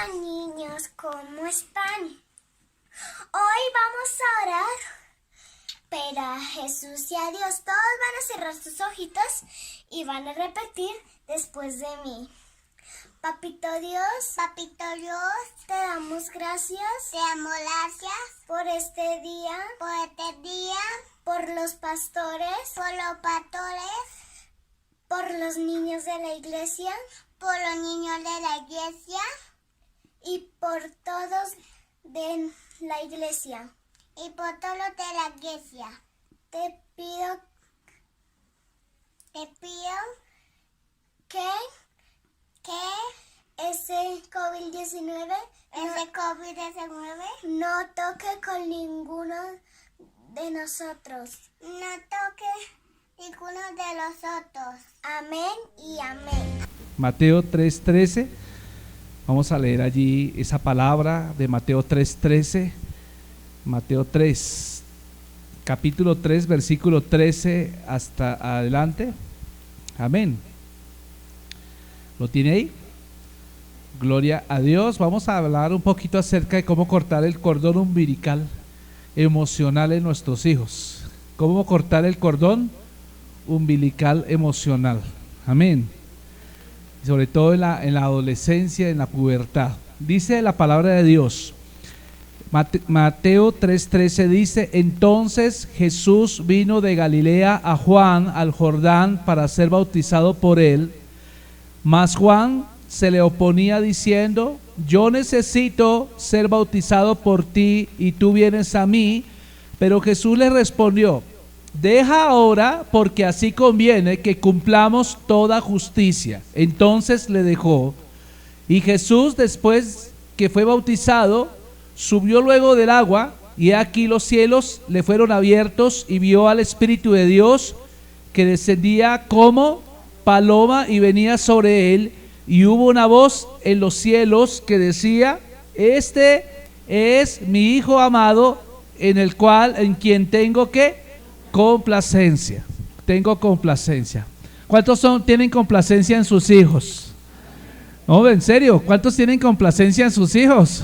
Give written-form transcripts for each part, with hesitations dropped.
Hola niños, ¿cómo están? Hoy vamos a orar, pero a Jesús y a Dios. Todos van a cerrar sus ojitos y van a repetir después de mí. Papito Dios, te damos gracias por este día, por los pastores, por los niños de la iglesia y por todos de la iglesia. Te pido que ese COVID-19 no toque con ninguno de nosotros. Amén y amén. Mateo 3:13, vamos a leer allí esa palabra de Mateo 3:13, Mateo 3, capítulo 3, versículo 13 hasta adelante. Amén. ¿Lo tiene ahí? Gloria a Dios. Vamos a hablar un poquito acerca de cómo cortar el cordón umbilical emocional en nuestros hijos. Cómo cortar el cordón umbilical emocional. Amén. Sobre todo en la adolescencia, en la pubertad. Dice la palabra de Dios, Mateo 3:13 dice: entonces Jesús vino de Galilea a Juan al Jordán para ser bautizado por él, mas Juan se le oponía diciendo: yo necesito ser bautizado por ti y tú vienes a mí. Pero Jesús le respondió: deja ahora, porque así conviene que cumplamos toda justicia. Entonces le dejó. Y Jesús, después que fue bautizado, subió luego del agua, y aquí los cielos le fueron abiertos, y vio al Espíritu de Dios que descendía como paloma y venía sobre él. Y hubo una voz en los cielos que decía: este es mi Hijo amado, en quien tengo complacencia. Tengo complacencia. ¿Cuántos tienen complacencia en sus hijos? No, en serio, ¿cuántos tienen complacencia en sus hijos?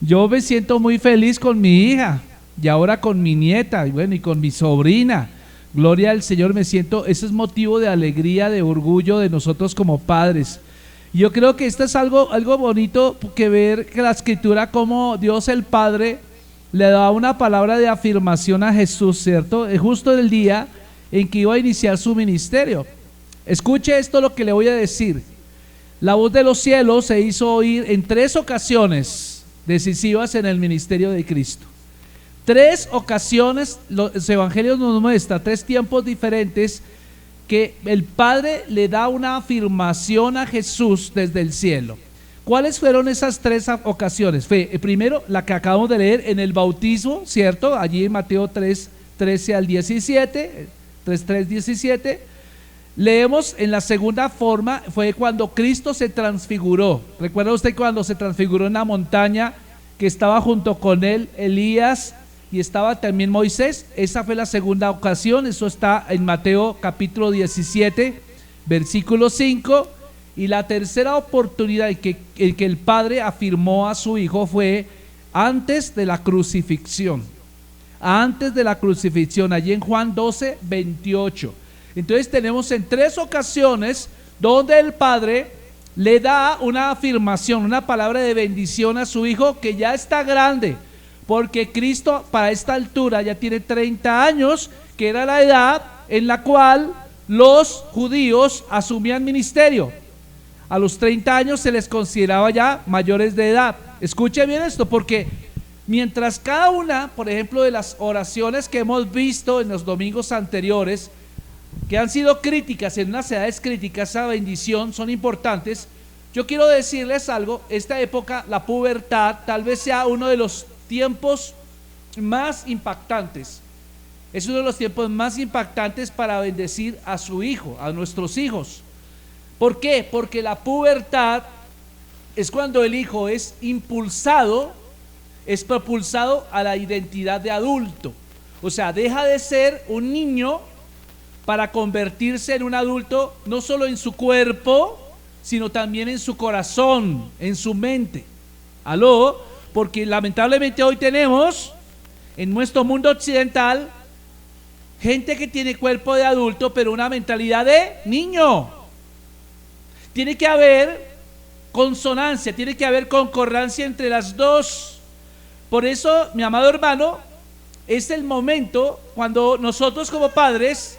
Yo me siento muy feliz con mi hija y ahora con mi nieta y bueno, y con mi sobrina. Gloria al Señor, me siento, eso es motivo de alegría, de orgullo de nosotros como padres. Y yo creo que esto es algo bonito que ver que la Escritura, como Dios el Padre le da una palabra de afirmación a Jesús, ¿cierto? Justo el día en que iba a iniciar su ministerio. Escuche esto lo que le voy a decir. La voz de los cielos se hizo oír en 3 ocasiones decisivas en el ministerio de Cristo. 3 ocasiones, los evangelios nos muestran 3 tiempos diferentes que el Padre le da una afirmación a Jesús desde el cielo. ¿Cuáles fueron esas 3 ocasiones? Fue primero la que acabamos de leer en el bautismo, ¿cierto? Allí en Mateo 3:13 al 17, 3:17. Leemos en la segunda forma, fue cuando Cristo se transfiguró. ¿Recuerda usted cuando se transfiguró en la montaña, que estaba junto con él Elías y estaba también Moisés? Esa fue la segunda ocasión, eso está en Mateo capítulo 17, versículo 5. Y la tercera oportunidad en que el Padre afirmó a su Hijo fue antes de la crucifixión. Antes de la crucifixión, allí en Juan 12:28. Entonces tenemos en 3 ocasiones donde el Padre le da una afirmación, una palabra de bendición a su Hijo, que ya está grande, porque Cristo para esta altura ya tiene 30 años, que era la edad en la cual los judíos asumían ministerio. A los 30 años se les consideraba ya mayores de edad. Escuche bien esto, porque mientras cada una, por ejemplo, de las oraciones que hemos visto en los domingos anteriores, que han sido críticas, en unas edades críticas, esa bendición, son importantes. Yo quiero decirles algo: esta época, la pubertad, tal vez sea uno de los tiempos más impactantes. Es uno de los tiempos más impactantes para bendecir a su hijo, a nuestros hijos. ¿Por qué? Porque la pubertad es cuando el hijo es propulsado a la identidad de adulto. O sea, deja de ser un niño para convertirse en un adulto, no solo en su cuerpo, sino también en su corazón, en su mente. ¿Aló? Porque lamentablemente hoy tenemos en nuestro mundo occidental gente que tiene cuerpo de adulto pero una mentalidad de niño. Tiene que haber consonancia, tiene que haber concordancia entre las dos. Por eso, mi amado hermano, es el momento cuando nosotros como padres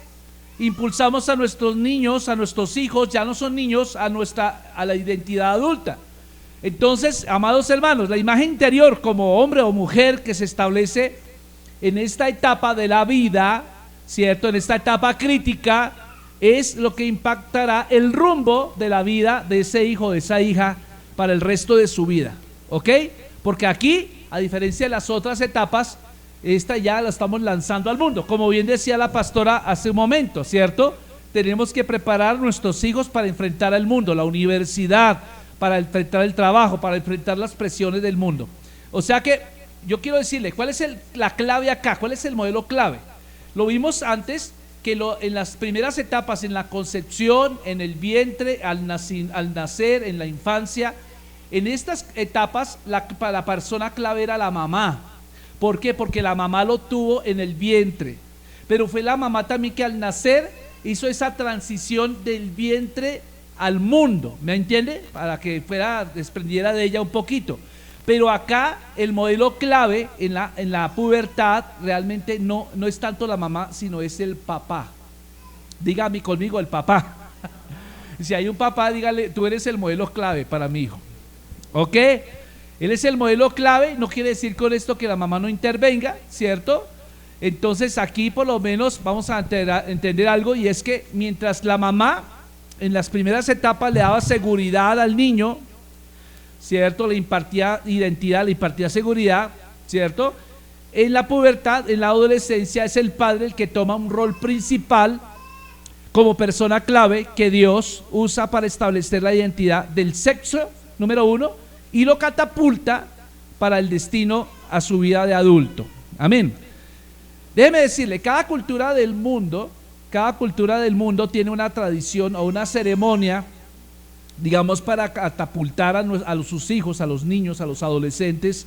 impulsamos a nuestros niños, a nuestros hijos, ya no son niños, a la identidad adulta. Entonces, amados hermanos, la imagen interior como hombre o mujer que se establece en esta etapa de la vida, ¿cierto? En esta etapa crítica, es lo que impactará el rumbo de la vida de ese hijo, de esa hija, para el resto de su vida, ¿ok? Porque aquí, a diferencia de las otras etapas, esta ya la estamos lanzando al mundo. Como bien decía la pastora hace un momento, ¿cierto? Tenemos que preparar a nuestros hijos para enfrentar al mundo, la universidad, para enfrentar el trabajo, para enfrentar las presiones del mundo. O sea que yo quiero decirle, ¿cuál es la clave acá? ¿Cuál es el modelo clave? Lo vimos antes, que en las primeras etapas, en la concepción, en el vientre, al nacer, en la infancia, en estas etapas la persona clave era la mamá. ¿Por qué? Porque la mamá lo tuvo en el vientre, pero fue la mamá también que al nacer hizo esa transición del vientre al mundo, ¿me entiende? Para que desprendiera de ella un poquito. Pero acá el modelo clave en la pubertad realmente no es tanto la mamá, sino es el papá. Dígame conmigo, el papá. Si hay un papá, dígale, tú eres el modelo clave para mi hijo, ¿ok? Él es el modelo clave, no quiere decir con esto que la mamá no intervenga, ¿cierto? Entonces aquí por lo menos vamos a entender algo, y es que mientras la mamá en las primeras etapas le daba seguridad al niño, ¿cierto? Le impartía identidad, le impartía seguridad, ¿cierto? En la pubertad, en la adolescencia, es el padre el que toma un rol principal como persona clave que Dios usa para establecer la identidad del sexo, número uno, y lo catapulta para el destino a su vida de adulto. Amén. Déjeme decirle, cada cultura del mundo tiene una tradición o una ceremonia, digamos, para catapultar a sus hijos, a los niños, a los adolescentes,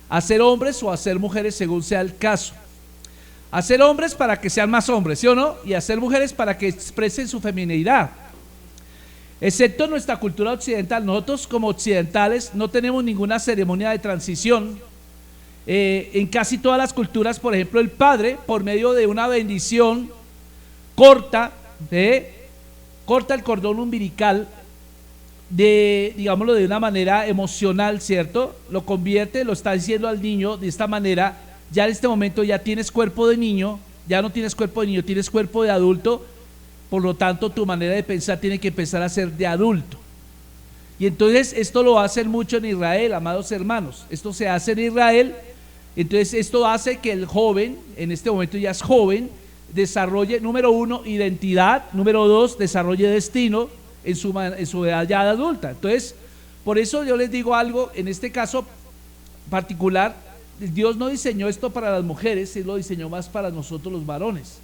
a ser hombres o a ser mujeres según sea el caso. A ser hombres para que sean más hombres, ¿sí o no? Y a ser mujeres para que expresen su feminidad. Excepto en nuestra cultura occidental, nosotros como occidentales no tenemos ninguna ceremonia de transición. En casi todas las culturas, por ejemplo, el padre, por medio de una bendición, corta el cordón umbilical, digámoslo de una manera emocional, ¿cierto? Lo convierte, lo está diciendo al niño de esta manera: ya en este momento ya tienes cuerpo de niño, ya no tienes cuerpo de niño, tienes cuerpo de adulto. Por lo tanto, tu manera de pensar tiene que empezar a ser de adulto. Y entonces esto lo hacen mucho en Israel, amados hermanos. Esto se hace en Israel. Entonces esto hace que el joven, en este momento ya es joven, desarrolle, número uno, identidad. Número dos, desarrolle destino en su edad ya de adulta. Entonces, por eso yo les digo algo, en este caso particular, Dios no diseñó esto para las mujeres, Él lo diseñó más para nosotros los varones.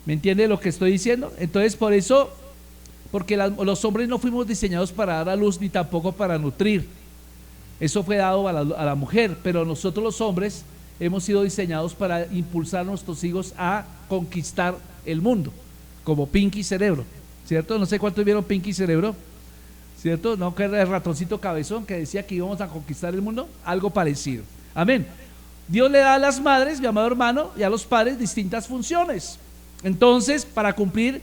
¿Me entiende lo que estoy diciendo? Entonces, por eso, porque los hombres no fuimos diseñados para dar a luz ni tampoco para nutrir. Eso fue dado a la mujer, pero nosotros los hombres hemos sido diseñados para impulsar a nuestros hijos a conquistar el mundo, como Pinky Cerebro, ¿cierto? No sé cuántos vieron Pinky Cerebro, ¿cierto? No, que era el ratoncito cabezón que decía que íbamos a conquistar el mundo, algo parecido. Amén. Dios le da a las madres, mi amado hermano, y a los padres distintas funciones. Entonces, para cumplir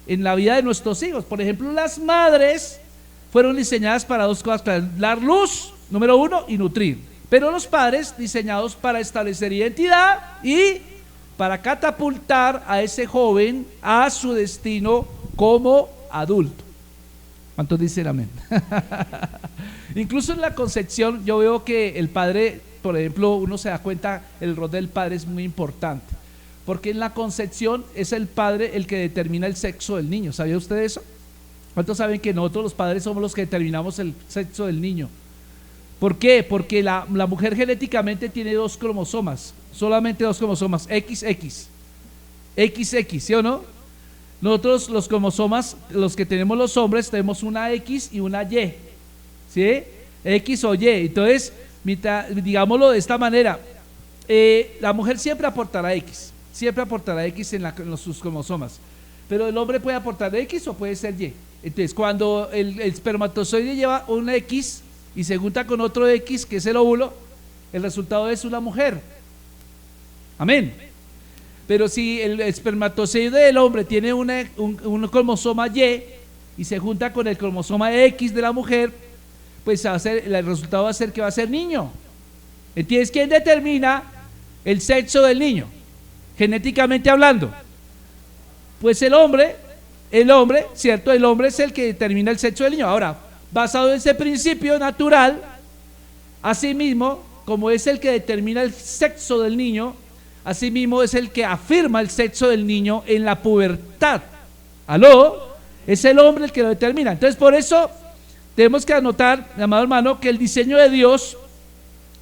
en la vida de nuestros hijos, por ejemplo, las madres fueron diseñadas para dos cosas: para dar luz, número uno, y nutrir. Pero los padres diseñados para establecer identidad y para catapultar a ese joven a su destino como adulto. ¿Cuántos dicen amén? Incluso en la concepción yo veo que el padre, por ejemplo, uno se da cuenta, el rol del padre es muy importante. Porque en la concepción es el padre el que determina el sexo del niño. ¿Sabía usted eso? ¿Cuántos saben que nosotros los padres somos los que determinamos el sexo del niño? ¿Por qué? Porque la mujer genéticamente tiene dos cromosomas, solamente dos cromosomas, XX, ¿sí o no? Nosotros los cromosomas, los que tenemos los hombres, tenemos una X y una Y, ¿sí? X o Y. Entonces, digámoslo de esta manera, la mujer siempre aportará X en sus cromosomas, pero el hombre puede aportar X o puede ser Y. Entonces, cuando el espermatozoide lleva una X y se junta con otro X, que es el óvulo, el resultado es una mujer. Amén. Pero si el espermatozoide del hombre tiene un cromosoma Y se junta con el cromosoma X de la mujer, pues el resultado va a ser que va a ser niño. ¿Entiendes? ¿Quién determina el sexo del niño? Genéticamente hablando. Pues el hombre, ¿cierto? El hombre es el que determina el sexo del niño. Ahora, basado en ese principio natural, asimismo, como es el que determina el sexo del niño, asimismo es el que afirma el sexo del niño en la pubertad. ¿Aló? Es el hombre el que lo determina. Entonces, por eso tenemos que anotar, amado hermano, que el diseño de Dios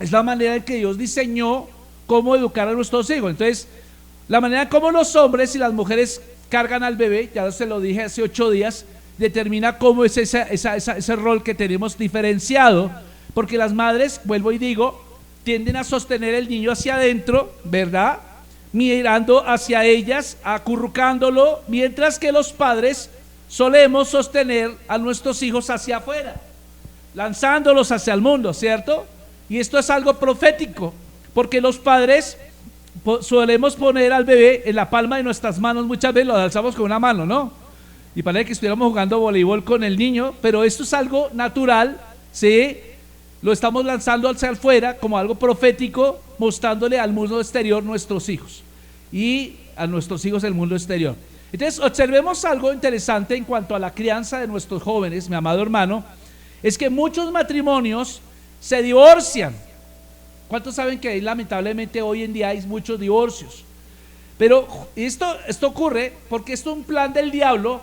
es la manera en que Dios diseñó cómo educar a nuestros hijos. Entonces, la manera como los hombres y las mujeres cargan al bebé, ya se lo dije hace 8 días, determina cómo es ese rol que tenemos diferenciado, porque las madres, vuelvo y digo, tienden a sostener el niño hacia adentro, ¿verdad? Mirando hacia ellas, acurrucándolo, mientras que los padres solemos sostener a nuestros hijos hacia afuera, lanzándolos hacia el mundo, ¿cierto? Y esto es algo profético, porque los padres solemos poner al bebé en la palma de nuestras manos, muchas veces lo alzamos con una mano, ¿no? Y parece que estuviéramos jugando voleibol con el niño, pero esto es algo natural, ¿sí? Lo estamos lanzando hacia afuera como algo profético, mostrándole al mundo exterior nuestros hijos y a nuestros hijos el mundo exterior. Entonces, observemos algo interesante en cuanto a la crianza de nuestros jóvenes, mi amado hermano, es que muchos matrimonios se divorcian. ¿Cuántos saben que lamentablemente hoy en día hay muchos divorcios? Pero esto ocurre porque esto es un plan del diablo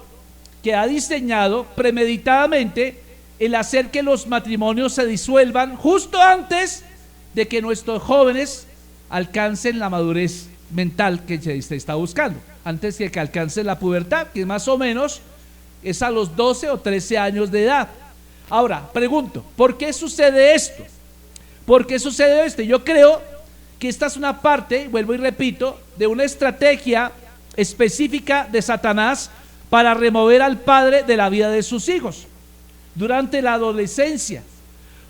que ha diseñado premeditadamente el hacer que los matrimonios se disuelvan justo antes de que nuestros jóvenes alcancen la madurez mental que se está buscando, antes de que alcancen la pubertad, que más o menos es a los 12 o 13 años de edad. Ahora, pregunto, ¿por qué sucede esto? ¿Por qué sucede esto? Yo creo que esta es una parte, vuelvo y repito, de una estrategia específica de Satanás para remover al padre de la vida de sus hijos durante la adolescencia,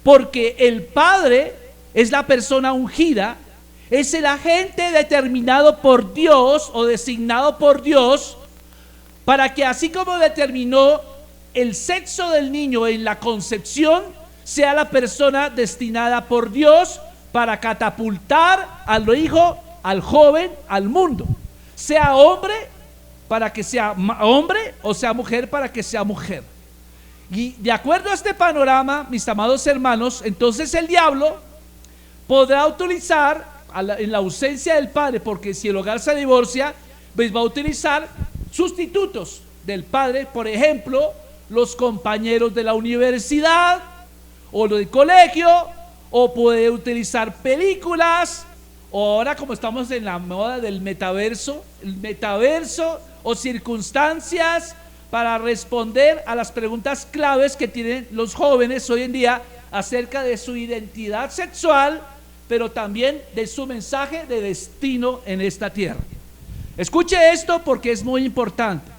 porque el padre es la persona ungida, es el agente determinado por Dios o designado por Dios para que, así como determinó el sexo del niño en la concepción, sea la persona destinada por Dios para catapultar al hijo, al joven, al mundo, sea hombre para que sea hombre o sea mujer para que sea mujer. Y de acuerdo a este panorama, mis amados hermanos, entonces el diablo podrá utilizar en la ausencia del padre, porque si el hogar se divorcia, pues va a utilizar sustitutos del padre, por ejemplo, los compañeros de la universidad o del colegio, o puede utilizar películas, o ahora como estamos en la moda del metaverso, el metaverso o circunstancias para responder a las preguntas claves que tienen los jóvenes hoy en día acerca de su identidad sexual, pero también de su mensaje de destino en esta tierra. Escuche esto porque es muy importante.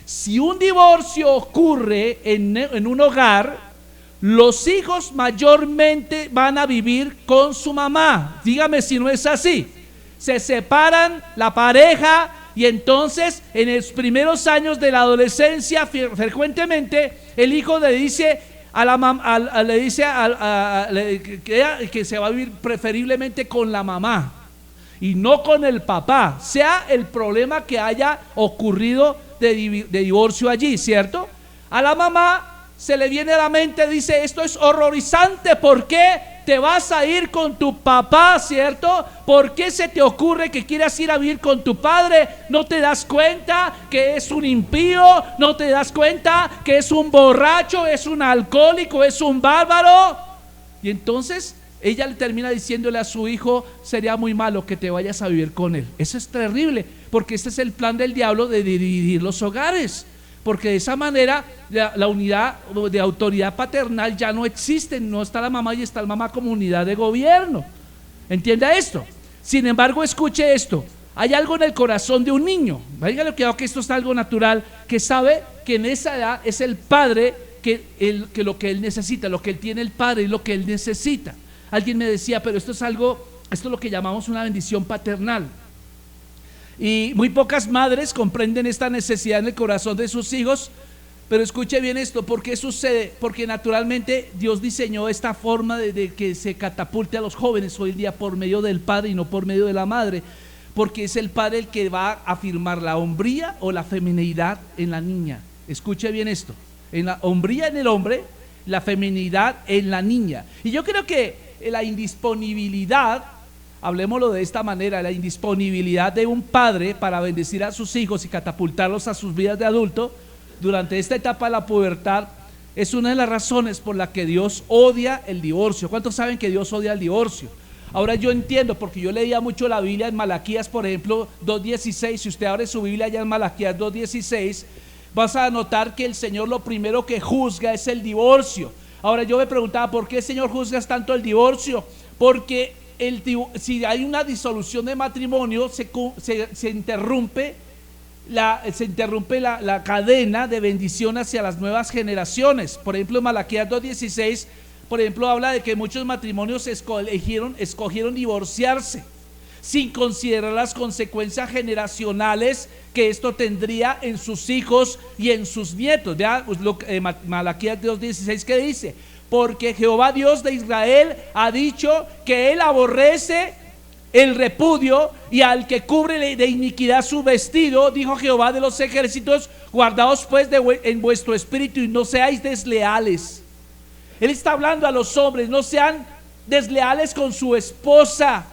Si un divorcio ocurre en un hogar, los hijos mayormente van a vivir con su mamá. Dígame si no es así. Se separan la pareja y entonces en los primeros años de la adolescencia frecuentemente el hijo le dice a la mamá, que se va a vivir preferiblemente con la mamá y no con el papá, sea el problema que haya ocurrido de divorcio allí, ¿cierto? A la mamá se le viene a la mente, dice, esto es horrorizante, ¿por qué te vas a ir con tu papá, cierto? ¿Por qué se te ocurre que quieras ir a vivir con tu padre? ¿No te das cuenta que es un impío? ¿No te das cuenta que es un borracho, es un alcohólico, es un bárbaro? Y entonces ella le termina diciéndole a su hijo: sería muy malo que te vayas a vivir con él. Eso es terrible, porque este es el plan del diablo de dividir los hogares, porque de esa manera la unidad de autoridad paternal ya no existe. No está la mamá y está el mamá como unidad de gobierno. ¿Entienda esto? Sin embargo, escuche esto: hay algo en el corazón de un niño, dígale cuidado que esto es algo natural, que sabe que en esa edad es el padre que lo que él necesita, lo que él tiene el padre, es lo que él necesita. Alguien me decía: pero esto es lo que llamamos una bendición paternal. Y muy pocas madres comprenden esta necesidad en el corazón de sus hijos. Pero escuche bien esto: ¿por qué sucede? Porque naturalmente Dios diseñó esta forma de que se catapulte a los jóvenes hoy en día por medio del padre y no por medio de la madre, porque es el padre el que va a afirmar la hombría o la femineidad en la niña. Escuche bien esto: en la hombría en el hombre, la feminidad en la niña. Y yo creo que la indisponibilidad, hablemoslo de esta manera, la indisponibilidad de un padre para bendecir a sus hijos y catapultarlos a sus vidas de adulto durante esta etapa de la pubertad, es una de las razones por la que Dios odia el divorcio. ¿Cuántos saben que Dios odia el divorcio? Ahora yo entiendo, porque yo leía mucho la Biblia en Malaquías, por ejemplo, 2:16. Si usted abre su Biblia allá en Malaquías 2:16, vas a notar que el Señor lo primero que juzga es el divorcio. Ahora yo me preguntaba: ¿por qué, Señor, juzgas tanto el divorcio? Porque si hay una disolución de matrimonio, se interrumpe la cadena de bendición hacia las nuevas generaciones. Por ejemplo, en Malaquías 2:16, por ejemplo, habla de que muchos matrimonios escogieron divorciarse sin considerar las consecuencias generacionales que esto tendría en sus hijos y en sus nietos. Vea Malaquías 2:16, que dice: porque Jehová Dios de Israel ha dicho que él aborrece el repudio, y al que cubre de iniquidad su vestido, dijo Jehová de los ejércitos, guardaos pues en vuestro espíritu y no seáis desleales. Él está hablando a los hombres: no sean desleales con su esposa.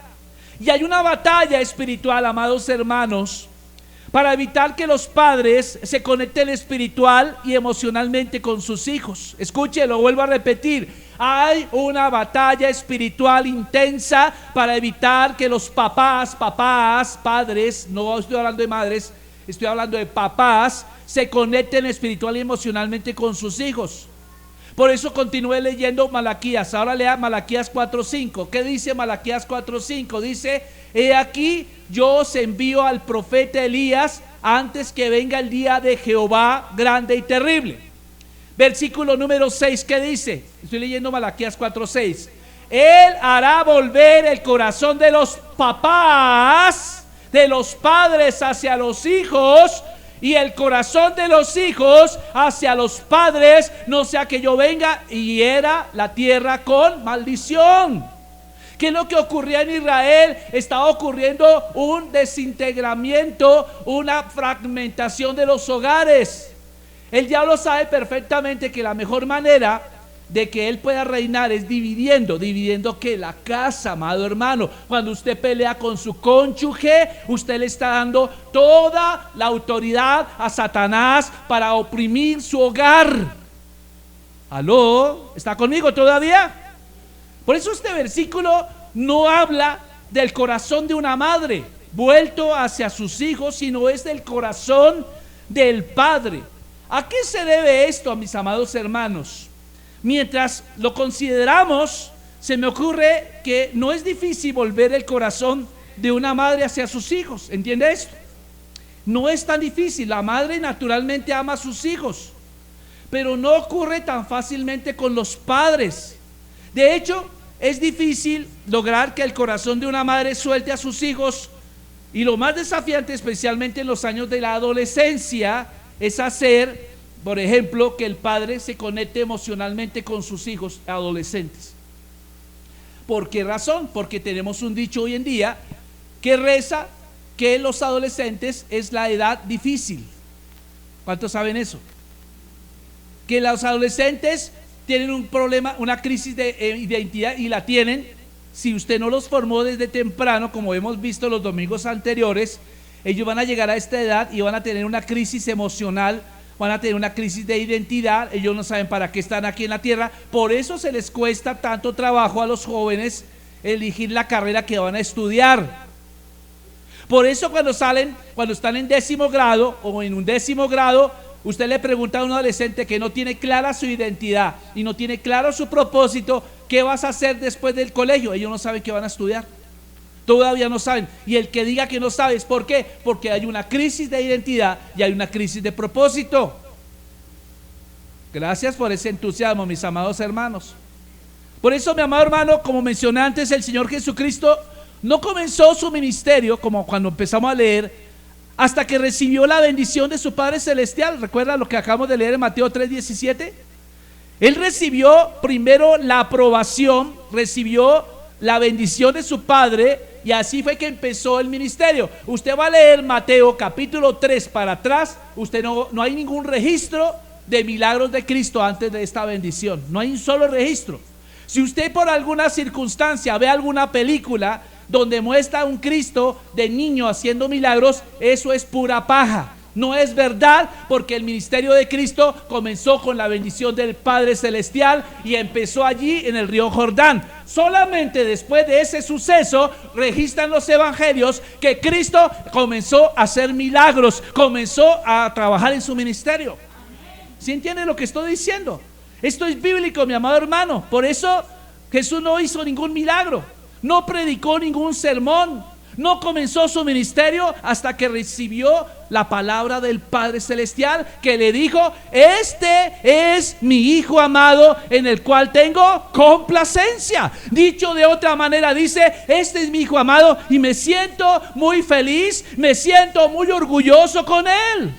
Y hay una batalla espiritual, amados hermanos, para evitar que los padres se conecten espiritual y emocionalmente con sus hijos. Escuche, lo vuelvo a repetir: hay una batalla espiritual intensa para evitar que los padres, no estoy hablando de madres, estoy hablando de papás, se conecten espiritual y emocionalmente con sus hijos. Por eso continué leyendo Malaquías. Ahora lea Malaquías 4:5. ¿Qué dice Malaquías 4:5? Dice: he aquí, yo os envío al profeta Elías antes que venga el día de Jehová grande y terrible. Versículo número 6, ¿qué dice? Estoy leyendo Malaquías 4:6. Él hará volver el corazón de los papás, de los padres hacia los hijos, y el corazón de los hijos hacia los padres, no sea que yo venga y hiera la tierra con maldición. ¿Qué es lo que ocurría en Israel? Estaba ocurriendo un desintegramiento, una fragmentación de los hogares. El diablo sabe perfectamente que la mejor manera de que él pueda reinar es dividiendo que la casa, amado hermano. Cuando usted pelea con su cónyuge, usted le está dando toda la autoridad a Satanás para oprimir su hogar. ¿Aló? ¿Está conmigo todavía? Por eso este versículo no habla del corazón de una madre vuelto hacia sus hijos, sino es del corazón del padre. ¿A qué se debe esto, mis amados hermanos? Mientras lo consideramos, se me ocurre que no es difícil volver el corazón de una madre hacia sus hijos. ¿Entiende esto? No es tan difícil. La madre naturalmente ama a sus hijos, pero no ocurre tan fácilmente con los padres. De hecho, es difícil lograr que el corazón de una madre suelte a sus hijos, y lo más desafiante, especialmente en los años de la adolescencia, es hacer, por ejemplo, que el padre se conecte emocionalmente con sus hijos adolescentes. ¿Por qué razón? Porque tenemos un dicho hoy en día que reza que los adolescentes es la edad difícil. ¿Cuántos saben eso? Que los adolescentes tienen un problema, una crisis de identidad, y la tienen si usted no los formó desde temprano, como hemos visto los domingos anteriores. Ellos van a llegar a esta edad y van a tener una crisis emocional van a tener una crisis de identidad, ellos no saben para qué están aquí en la tierra, por eso se les cuesta tanto trabajo a los jóvenes elegir la carrera que van a estudiar. Por eso cuando están en 10º grado o en 11º grado, usted le pregunta a un adolescente que no tiene clara su identidad y no tiene claro su propósito, ¿qué vas a hacer después del colegio? Ellos no saben qué van a estudiar, todavía no saben. Y el que diga que no sabe, ¿es por qué? Porque hay una crisis de identidad y hay una crisis de propósito. Gracias por ese entusiasmo, mis amados hermanos. Por eso, mi amado hermano, como mencioné antes, el Señor Jesucristo no comenzó su ministerio, como cuando empezamos a leer, hasta que recibió la bendición de su Padre Celestial. ¿Recuerda lo que acabamos de leer en Mateo 3:17? Él recibió primero la aprobación, recibió la bendición de su Padre, y así fue que empezó el ministerio. Usted va a leer Mateo capítulo 3 para atrás, usted no hay ningún registro de milagros de Cristo antes de esta bendición, no hay un solo registro. Si usted por alguna circunstancia ve alguna película donde muestra a un Cristo de niño haciendo milagros, eso es pura paja, no es verdad, porque el ministerio de Cristo comenzó con la bendición del Padre Celestial y empezó allí en el río Jordán. Solamente después de ese suceso registran los evangelios que Cristo comenzó a hacer milagros, comenzó a trabajar en su ministerio. ¿Sí entiende lo que estoy diciendo? Esto es bíblico, mi amado hermano. Por eso Jesús no hizo ningún milagro, no predicó ningún sermón, no comenzó su ministerio hasta que recibió la palabra del Padre Celestial, que le dijo: este es mi Hijo amado en el cual tengo complacencia. Dicho de otra manera, dice: este es mi Hijo amado y me siento muy feliz, me siento muy orgulloso con él.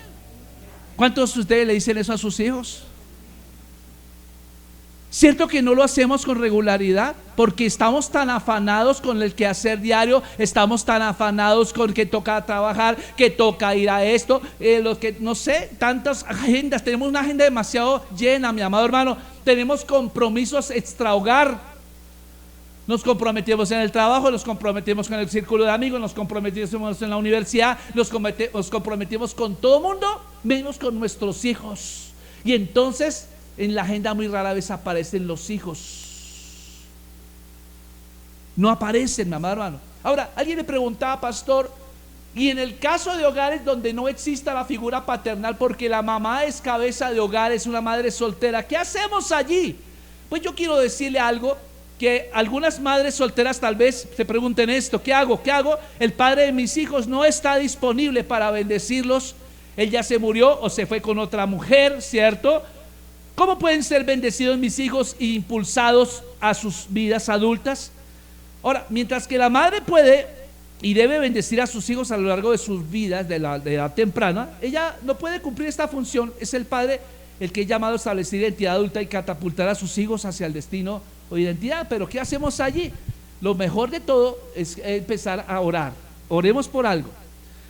¿Cuántos de ustedes le dicen eso a sus hijos? ¿Cierto que no lo hacemos con regularidad? Porque estamos tan afanados con el quehacer diario, estamos tan afanados con que toca trabajar, que toca ir a esto, lo que no sé, tantas agendas, tenemos una agenda demasiado llena, mi amado hermano, tenemos compromisos extrahogar. Nos comprometemos en el trabajo, nos comprometemos con el círculo de amigos, nos comprometemos en la universidad, nos comprometemos con todo el mundo, menos con nuestros hijos. Y entonces en la agenda muy rara vez aparecen los hijos. No aparecen, mi amado hermano. Ahora, alguien le preguntaba: pastor, y en el caso de hogares donde no exista la figura paternal, porque la mamá es cabeza de hogar, es una madre soltera, ¿qué hacemos allí? Pues yo quiero decirle algo, que algunas madres solteras tal vez se pregunten esto: ¿qué hago? ¿Qué hago? El padre de mis hijos no está disponible para bendecirlos, él ya se murió o se fue con otra mujer, ¿cierto? ¿Cómo pueden ser bendecidos mis hijos e impulsados a sus vidas adultas? Ahora, mientras que la madre puede y debe bendecir a sus hijos a lo largo de sus vidas, de la edad temprana, ella no puede cumplir esta función. Es el padre el que es llamado a establecer identidad adulta y catapultar a sus hijos hacia el destino o identidad. Pero ¿qué hacemos allí? Lo mejor de todo es empezar a orar. Oremos por algo.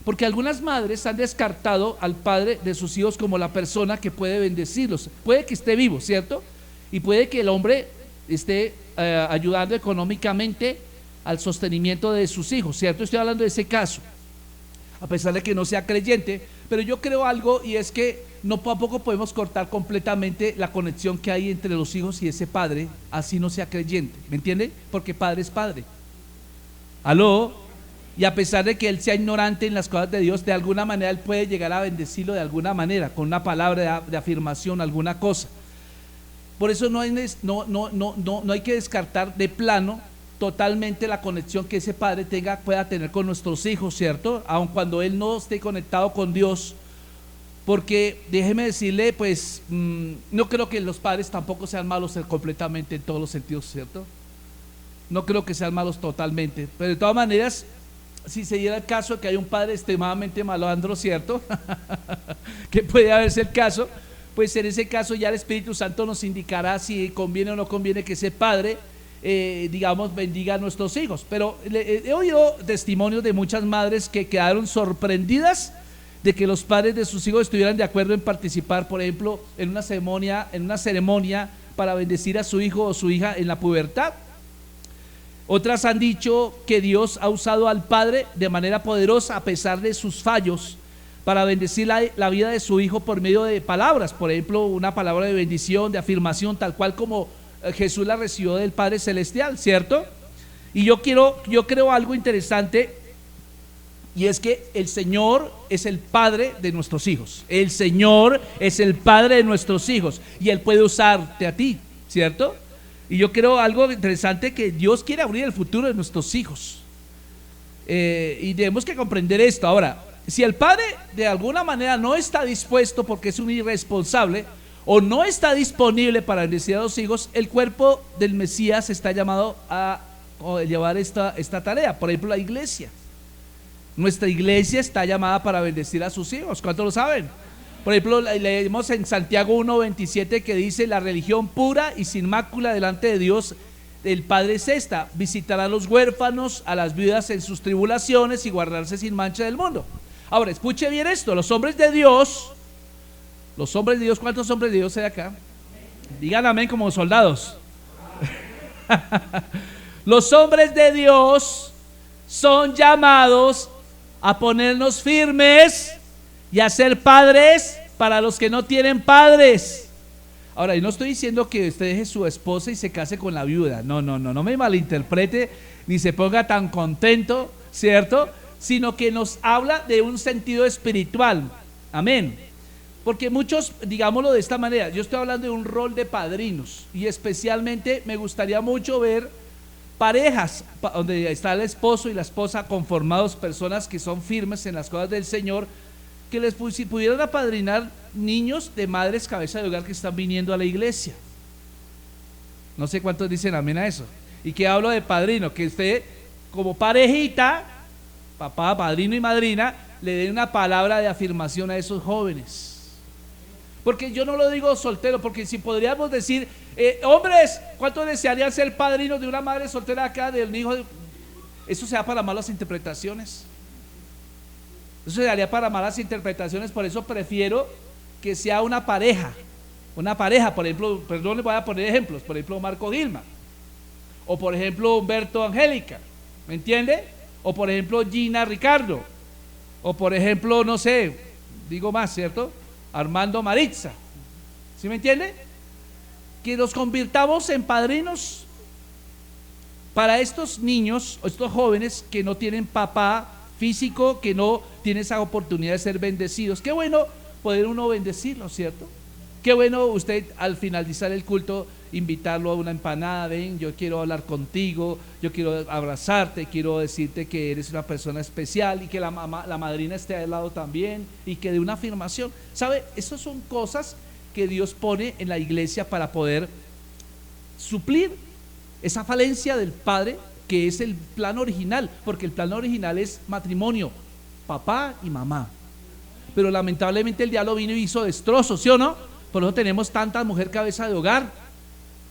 Porque algunas madres han descartado al padre de sus hijos como la persona que puede bendecirlos. Puede que esté vivo, ¿cierto? Y puede que el hombre esté ayudando económicamente al sostenimiento de sus hijos, ¿cierto? Estoy hablando de ese caso, a pesar de que no sea creyente. Pero yo creo algo, y es que tampoco podemos cortar completamente la conexión que hay entre los hijos y ese padre, así no sea creyente, ¿me entiende? Porque padre es padre. ¿Aló? Y a pesar de que él sea ignorante en las cosas de Dios, de alguna manera él puede llegar a bendecirlo de alguna manera, con una palabra de afirmación, alguna cosa. Por eso no hay que descartar de plano totalmente la conexión que ese padre pueda tener con nuestros hijos, ¿cierto? Aun cuando él no esté conectado con Dios. Porque déjeme decirle, pues no creo que los padres tampoco sean malos completamente en todos los sentidos, ¿cierto? No creo que sean malos totalmente, pero de todas maneras, si se diera el caso de que hay un padre extremadamente malandro, ¿cierto? Que puede haberse el caso, pues en ese caso ya el Espíritu Santo nos indicará si conviene o no conviene que ese padre, digamos, bendiga a nuestros hijos. Pero he oído testimonios de muchas madres que quedaron sorprendidas de que los padres de sus hijos estuvieran de acuerdo en participar, por ejemplo, en una ceremonia para bendecir a su hijo o su hija en la pubertad. Otras han dicho que Dios ha usado al padre de manera poderosa a pesar de sus fallos para bendecir la vida de su hijo por medio de palabras, por ejemplo, una palabra de bendición, de afirmación, tal cual como Jesús la recibió del Padre Celestial, ¿cierto? Y yo creo algo interesante, y es que el Señor es el Padre de nuestros hijos. El Señor es el Padre de nuestros hijos y Él puede usarte a ti, ¿cierto? Y yo creo algo interesante, que Dios quiere abrir el futuro de nuestros hijos, y tenemos que comprender esto. Ahora, si el padre de alguna manera no está dispuesto porque es un irresponsable o no está disponible para bendecir a los hijos, el cuerpo del Mesías está llamado a llevar esta tarea. Por ejemplo, la iglesia. Nuestra iglesia está llamada para bendecir a sus hijos. ¿Cuántos lo saben? Por ejemplo, leemos en Santiago 1:27 que dice: la religión pura y sin mácula delante de Dios el Padre es esta: visitar a los huérfanos, a las viudas en sus tribulaciones y guardarse sin mancha del mundo. Ahora, escuche bien esto: los hombres de Dios, ¿cuántos hombres de Dios hay acá? Digan amén como soldados. Los hombres de Dios son llamados a ponernos firmes y a ser padres para los que no tienen padres. Ahora, yo no estoy diciendo que usted deje su esposa y se case con la viuda. No me malinterprete ni se ponga tan contento, ¿cierto? Sino que nos habla de un sentido espiritual. Amén. Porque muchos, digámoslo de esta manera, yo estoy hablando de un rol de padrinos, y especialmente me gustaría mucho ver parejas donde está el esposo y la esposa conformados, personas que son firmes en las cosas del Señor, que les pudieran apadrinar niños de madres cabeza de hogar que están viniendo a la iglesia. No sé cuántos dicen amén a eso. Y que hablo de padrino, que usted como parejita, papá, padrino y madrina, le den una palabra de afirmación a esos jóvenes. Porque yo no lo digo soltero, porque si podríamos decir, hombres, ¿cuántos desearían ser padrinos de una madre soltera acá, de un hijo? Eso se da para malas interpretaciones. Eso se daría para malas interpretaciones. Por eso prefiero que sea una pareja, por ejemplo, perdón, les voy a poner ejemplos, por ejemplo, Marco Gilma, o por ejemplo, Humberto Angélica, ¿me entiende? O por ejemplo, Gina Ricardo, o por ejemplo, no sé, digo más, ¿cierto? Armando Maritza, ¿sí me entiende? Que nos convirtamos en padrinos para estos niños, estos jóvenes que no tienen papá físico, que no tienen esa oportunidad de ser bendecidos. Qué bueno poder uno bendecirlo, ¿cierto? Qué bueno usted al finalizar el culto invitarlo a una empanada: ven, yo quiero hablar contigo, yo quiero abrazarte, quiero decirte que eres una persona especial, y que la madrina esté al lado también, y que dé una afirmación. ¿Sabe? Esas son cosas que Dios pone en la iglesia para poder suplir esa falencia del padre, que es el plan original, porque el plan original es matrimonio, papá y mamá. Pero lamentablemente el diablo vino y hizo destrozos, ¿sí o no? Por eso tenemos tanta mujer cabeza de hogar,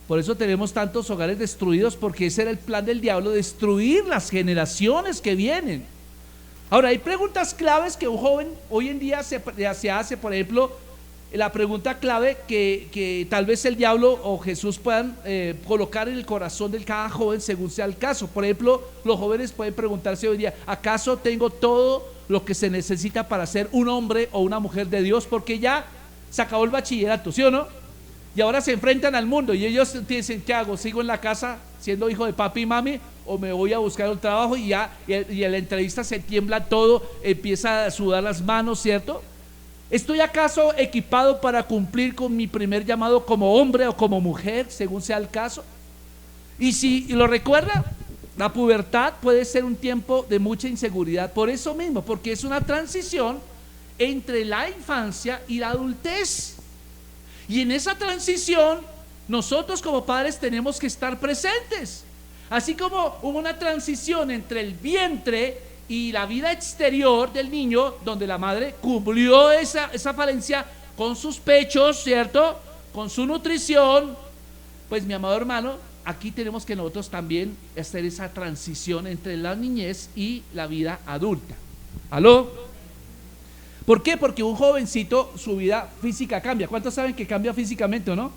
por eso tenemos tantos hogares destruidos, porque ese era el plan del diablo: destruir las generaciones que vienen. Ahora, hay preguntas claves que un joven hoy en día se hace. Por ejemplo, la pregunta clave que tal vez el diablo o Jesús puedan colocar en el corazón de cada joven según sea el caso. Por ejemplo, los jóvenes pueden preguntarse hoy día: ¿acaso tengo todo lo que se necesita para ser un hombre o una mujer de Dios? Porque ya se acabó el bachillerato, ¿sí o no? Y ahora se enfrentan al mundo, y ellos dicen: ¿qué hago? ¿Sigo en la casa siendo hijo de papi y mami, o me voy a buscar un trabajo? Y en la entrevista se tiembla todo, empieza a sudar las manos, ¿cierto? ¿Estoy acaso equipado para cumplir con mi primer llamado como hombre o como mujer, según sea el caso? Y si lo recuerda, la pubertad puede ser un tiempo de mucha inseguridad, por eso mismo, porque es una transición entre la infancia y la adultez. Y en esa transición nosotros como padres tenemos que estar presentes. Así como hubo una transición entre el vientre y la vida exterior del niño, donde la madre cubrió esa falencia con sus pechos, ¿cierto? Con su nutrición. Pues mi amado hermano, aquí tenemos que nosotros también hacer esa transición entre la niñez y la vida adulta. ¿Aló? ¿Por qué? Porque un jovencito, su vida física cambia. ¿Cuántos saben que cambia físicamente o no?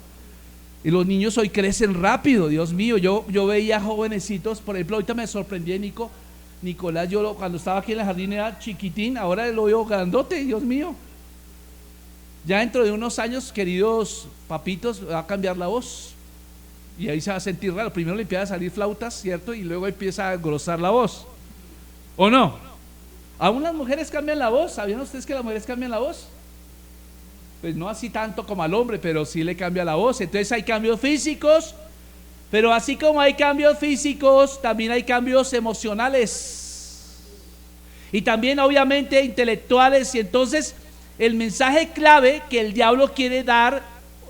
Y los niños hoy crecen rápido, Dios mío. Yo veía jovencitos, por ejemplo, ahorita me sorprendí, Nico, Nicolás, cuando estaba aquí en el jardín era chiquitín, ahora lo veo grandote, Dios mío. Ya dentro de unos años, queridos papitos, va a cambiar la voz. Y ahí se va a sentir raro. Primero le empieza a salir flautas, ¿cierto? Y luego empieza a engrosar la voz. ¿O no? ¿Aún las mujeres cambian la voz? ¿Sabían ustedes que las mujeres cambian la voz? Pues no así tanto como al hombre, pero sí le cambia la voz. Entonces hay cambios físicos, pero así como hay cambios físicos, también hay cambios emocionales. Y también obviamente intelectuales. Y entonces el mensaje clave que el diablo quiere dar,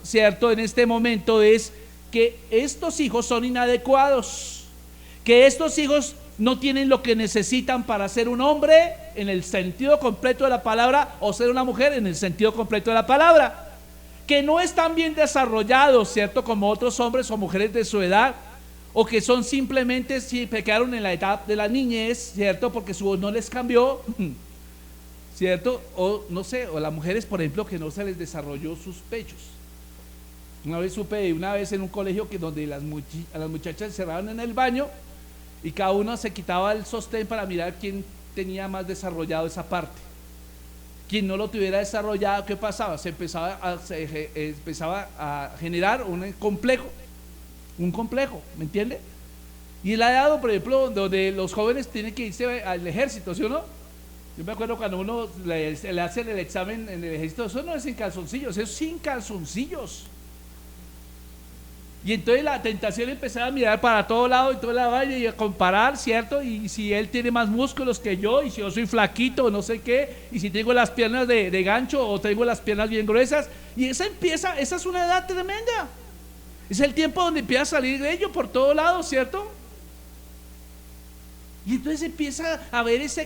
¿cierto? En este momento es que estos hijos son inadecuados, que estos hijos no tienen lo que necesitan para ser un hombre en el sentido completo de la palabra o ser una mujer en el sentido completo de la palabra, que no están bien desarrollados, ¿cierto? Como otros hombres o mujeres de su edad, o que son simplemente, si pecaron en la edad de la niñez, ¿cierto? Porque su voz no les cambió, ¿cierto? O no sé, o las mujeres, por ejemplo, que no se les desarrolló sus pechos. Una vez supe, una vez en un colegio que donde a las muchachas se cerraban en el baño y cada uno se quitaba el sostén para mirar quién tenía más desarrollado esa parte. Quien no lo tuviera desarrollado, ¿qué pasaba? Se empezaba a generar un complejo, ¿me entiende? Y él ha dado, por ejemplo, donde los jóvenes tienen que irse al ejército, ¿sí o no? Yo me acuerdo cuando uno le hacen el examen en el ejército, eso no es sin calzoncillos, eso es sin calzoncillos. Y entonces la tentación empezaba a mirar para todo lado y toda la vaina y a comparar, ¿cierto? Y si él tiene más músculos que yo, y si yo soy flaquito o no sé qué, y si tengo las piernas de gancho o tengo las piernas bien gruesas. Y esa es una edad tremenda. Es el tiempo donde empieza a salir de ello por todo lado, ¿cierto? Y entonces empieza a ver esa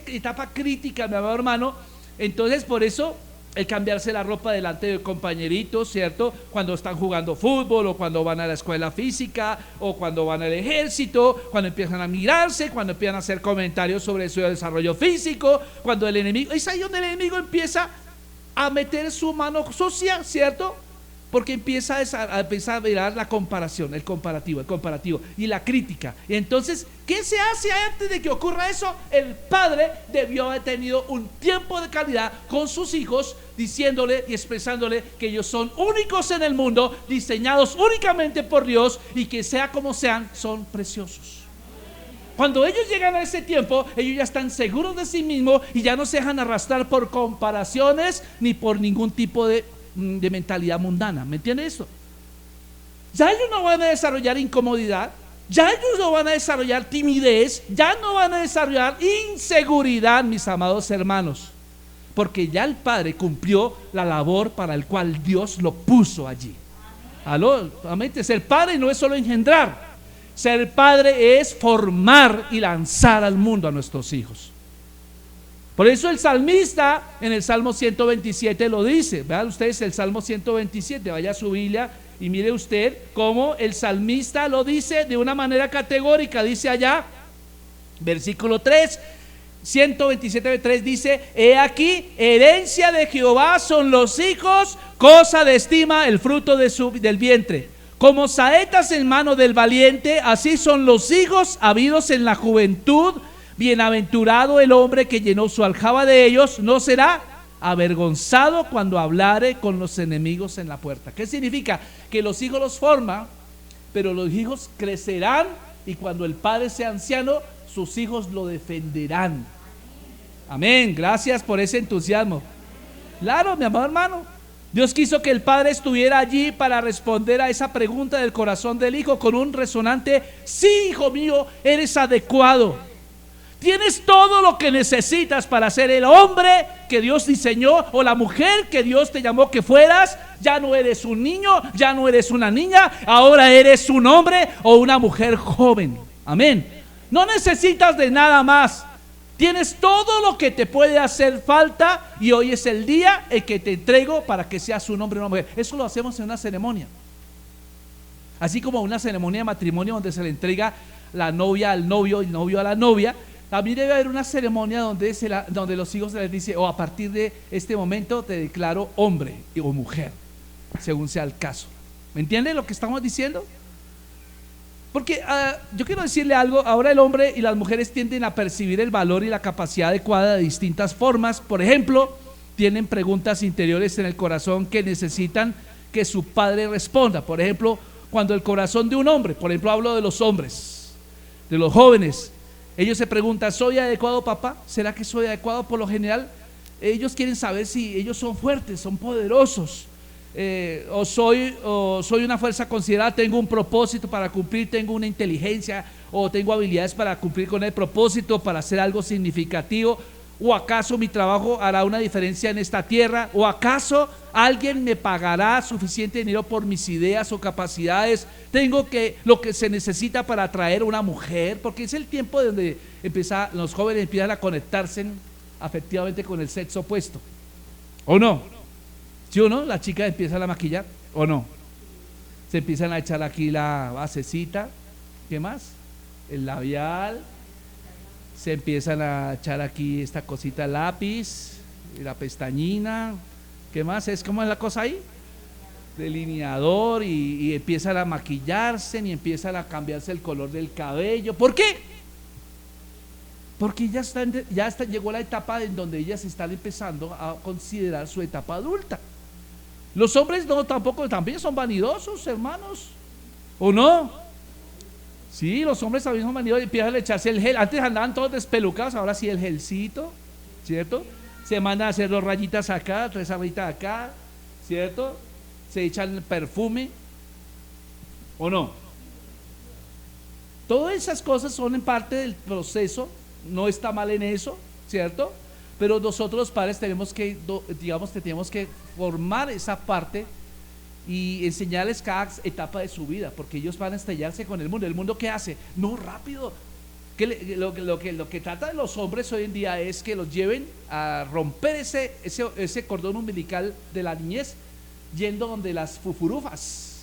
etapa crítica, mi amado hermano. Entonces por eso el cambiarse la ropa delante de compañeritos, ¿cierto? Cuando están jugando fútbol o cuando van a la escuela física o cuando van al ejército, cuando empiezan a mirarse, cuando empiezan a hacer comentarios sobre su desarrollo físico, cuando el enemigo, es ahí donde el enemigo empieza a meter su mano sucia, ¿cierto? Porque empieza a mirar la comparación, el comparativo y la crítica. Y entonces, ¿qué se hace antes de que ocurra eso? El padre debió haber tenido un tiempo de calidad con sus hijos, diciéndole y expresándole que ellos son únicos en el mundo, diseñados únicamente por Dios, y que sea como sean, son preciosos. Cuando ellos llegan a ese tiempo, ellos ya están seguros de sí mismos y ya no se dejan arrastrar por comparaciones ni por ningún tipo de mentalidad mundana, ¿me entiende eso? Ya ellos no van a desarrollar incomodidad, ya ellos no van a desarrollar timidez, ya no van a desarrollar inseguridad, mis amados hermanos, porque ya el Padre cumplió la labor para el cual Dios lo puso allí. Aló, amén. Ser padre no es solo engendrar, ser padre es formar y lanzar al mundo a nuestros hijos. Por eso el salmista en el Salmo 127 lo dice. Vean ustedes el Salmo 127, vaya a su Biblia y mire usted cómo el salmista lo dice de una manera categórica. Dice allá, versículo 3, 127:3 dice: he aquí, herencia de Jehová son los hijos, cosa de estima el fruto del vientre. Como saetas en mano del valiente, así son los hijos habidos en la juventud. Bienaventurado el hombre que llenó su aljaba de ellos, no será avergonzado cuando hablare con los enemigos en la puerta. ¿Qué significa? Que los hijos los forman, pero los hijos crecerán y cuando el padre sea anciano, sus hijos lo defenderán. Amén, gracias por ese entusiasmo. Claro, mi amado hermano, Dios quiso que el padre estuviera allí para responder a esa pregunta del corazón del hijo con un resonante: sí, hijo mío, eres adecuado. Tienes todo lo que necesitas para ser el hombre que Dios diseñó o la mujer que Dios te llamó que fueras. Ya no eres un niño, ya no eres una niña, ahora eres un hombre o una mujer joven. Amén. No necesitas de nada más. Tienes todo lo que te puede hacer falta y hoy es el día en que te entrego para que seas un hombre o una mujer. Eso lo hacemos en una ceremonia. Así como una ceremonia de matrimonio donde se le entrega la novia al novio y el novio a la novia. También debe haber una ceremonia donde los hijos se les dice: a partir de este momento te declaro hombre o mujer, según sea el caso. ¿Me entienden lo que estamos diciendo? Porque yo quiero decirle algo, ahora el hombre y las mujeres tienden a percibir el valor y la capacidad adecuada de distintas formas. Por ejemplo, tienen preguntas interiores en el corazón que necesitan que su padre responda. Por ejemplo, cuando el corazón de un hombre, por ejemplo hablo de los hombres, de los jóvenes, ellos se preguntan, ¿soy adecuado, papá? ¿Será que soy adecuado? Por lo general, ellos quieren saber si ellos son fuertes, son poderosos, o soy una fuerza considerada, tengo un propósito para cumplir, tengo una inteligencia o tengo habilidades para cumplir con el propósito, para hacer algo significativo. ¿O acaso mi trabajo hará una diferencia en esta tierra? ¿O acaso alguien me pagará suficiente dinero por mis ideas o capacidades? ¿Tengo lo que se necesita para atraer a una mujer? Porque es el tiempo donde los jóvenes empiezan a conectarse afectivamente con el sexo opuesto. ¿O no? ¿Sí o no? Las chicas empiezan a maquillar, ¿o no? Se empiezan a echar aquí la basecita, ¿qué más? El labial. Se empiezan a echar aquí esta cosita, lápiz, y la pestañina, ¿qué más? ¿Cómo es la cosa ahí? Delineador, y empiezan a maquillarse y empiezan a cambiarse el color del cabello. ¿Por qué? Porque llegó la etapa en donde ellas están empezando a considerar su etapa adulta. Los hombres no, tampoco, también son vanidosos, hermanos, ¿o no? Sí, los hombres también son vanidosos y empiezan a echarse el gel. Antes andaban todos despelucados, ahora sí el gelcito, ¿cierto? Se mandan a hacer 2 rayitas acá, 3 rayitas acá, ¿cierto? Se echan perfume, ¿o no? Todas esas cosas son en parte del proceso, no está mal en eso, ¿cierto? Pero nosotros los padres tenemos que formar esa parte y enseñarles cada etapa de su vida, porque ellos van a estrellarse con el mundo. ¿El mundo qué hace? No, rápido. Lo que trata de los hombres hoy en día es que los lleven a romper ese cordón umbilical de la niñez, yendo donde las fufurufas.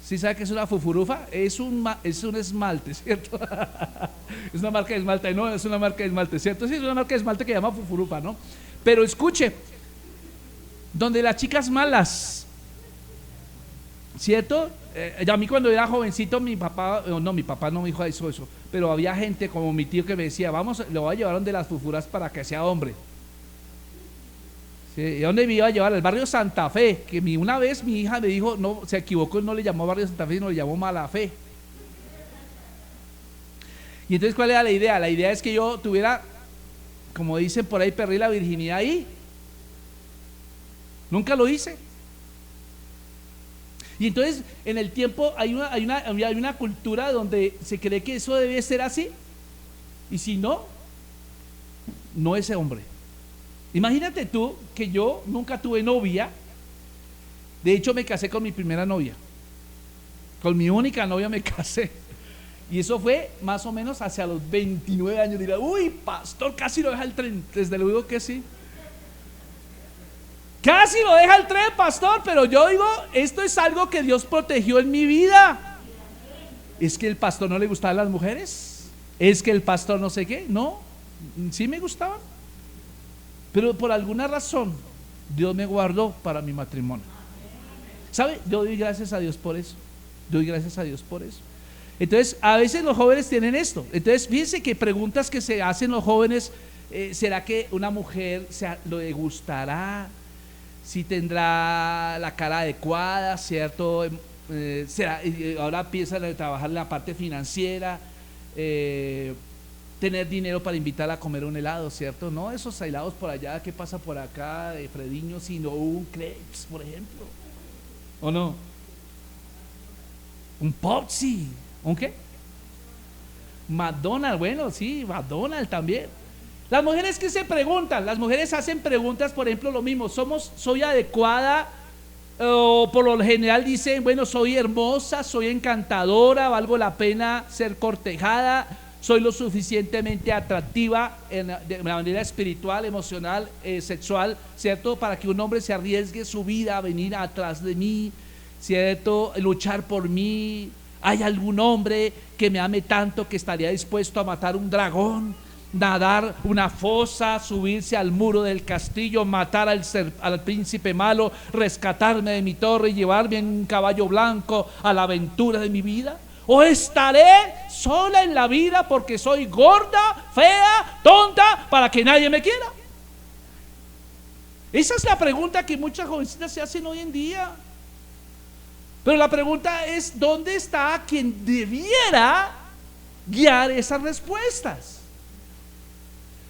¿Sí sabe qué es una fufurufa? Es un esmalte, ¿cierto? Es una marca de esmalte, no, es una marca de esmalte, ¿cierto? Sí, es una marca de esmalte que se llama fufurufa, ¿no? Pero escuche, donde las chicas malas, ¿cierto? A mí cuando era jovencito, mi papá no me dijo eso, pero había gente como mi tío que me decía, lo voy a llevar donde las fufuras para que sea hombre. ¿Sí? ¿Y dónde me iba a llevar? Al barrio Santa Fe, que una vez mi hija me dijo, no, se equivocó, no le llamó barrio Santa Fe, sino le llamó Mala Fe. Y entonces, ¿cuál era la idea? La idea es que yo tuviera, como dicen por ahí, perdí la virginidad ahí. Nunca lo hice. Y entonces, en el tiempo hay una cultura donde se cree que eso debe ser así. Y si no, no es hombre. Imagínate tú que yo nunca tuve novia. De hecho, me casé con mi primera novia. Con mi única novia me casé. Y eso fue más o menos hacia los 29 años. Dirá, uy, pastor, casi lo deja el tren. Desde luego que sí. Casi lo deja el tren, pastor. Pero yo digo, esto es algo que Dios protegió en mi vida. ¿Es que el pastor no le gustaban las mujeres? ¿Es que el pastor no sé qué? No, sí me gustaban. Pero por alguna razón Dios me guardó para mi matrimonio. ¿Sabe? Yo doy gracias a Dios por eso. Doy gracias a Dios por eso. Entonces, a veces los jóvenes tienen esto. Entonces, fíjense que preguntas que se hacen los jóvenes, ¿será que una mujer le gustará? ¿Si tendrá la cara adecuada? ¿Cierto? Ahora empiezan a trabajar en la parte financiera, tener dinero para invitarla a comer un helado, ¿cierto? No esos helados por allá, ¿qué pasa por acá? De Frediño, sino un crepes, por ejemplo. ¿O no? Un Popsi. ¿Un qué? McDonald's, bueno, sí, McDonald's también. Las mujeres que se preguntan, las mujeres hacen preguntas, por ejemplo, lo mismo, ¿soy adecuada? O por lo general dicen, bueno, soy hermosa, soy encantadora, valgo la pena ser cortejada, soy lo suficientemente atractiva de manera espiritual, emocional, sexual, ¿cierto? Para que un hombre se arriesgue su vida a venir atrás de mí, ¿cierto? Luchar por mí. ¿Hay algún hombre que me ame tanto que estaría dispuesto a matar un dragón nadar una fosa, subirse al muro del castillo, matar al príncipe malo, rescatarme de mi torre y llevarme en un caballo blanco a la aventura de mi vida? ¿O estaré sola en la vida porque soy gorda, fea, tonta, para que nadie me quiera? Esa es la pregunta que muchas jovencitas se hacen hoy en día. Pero la pregunta es, ¿dónde está quien debiera guiar esas respuestas?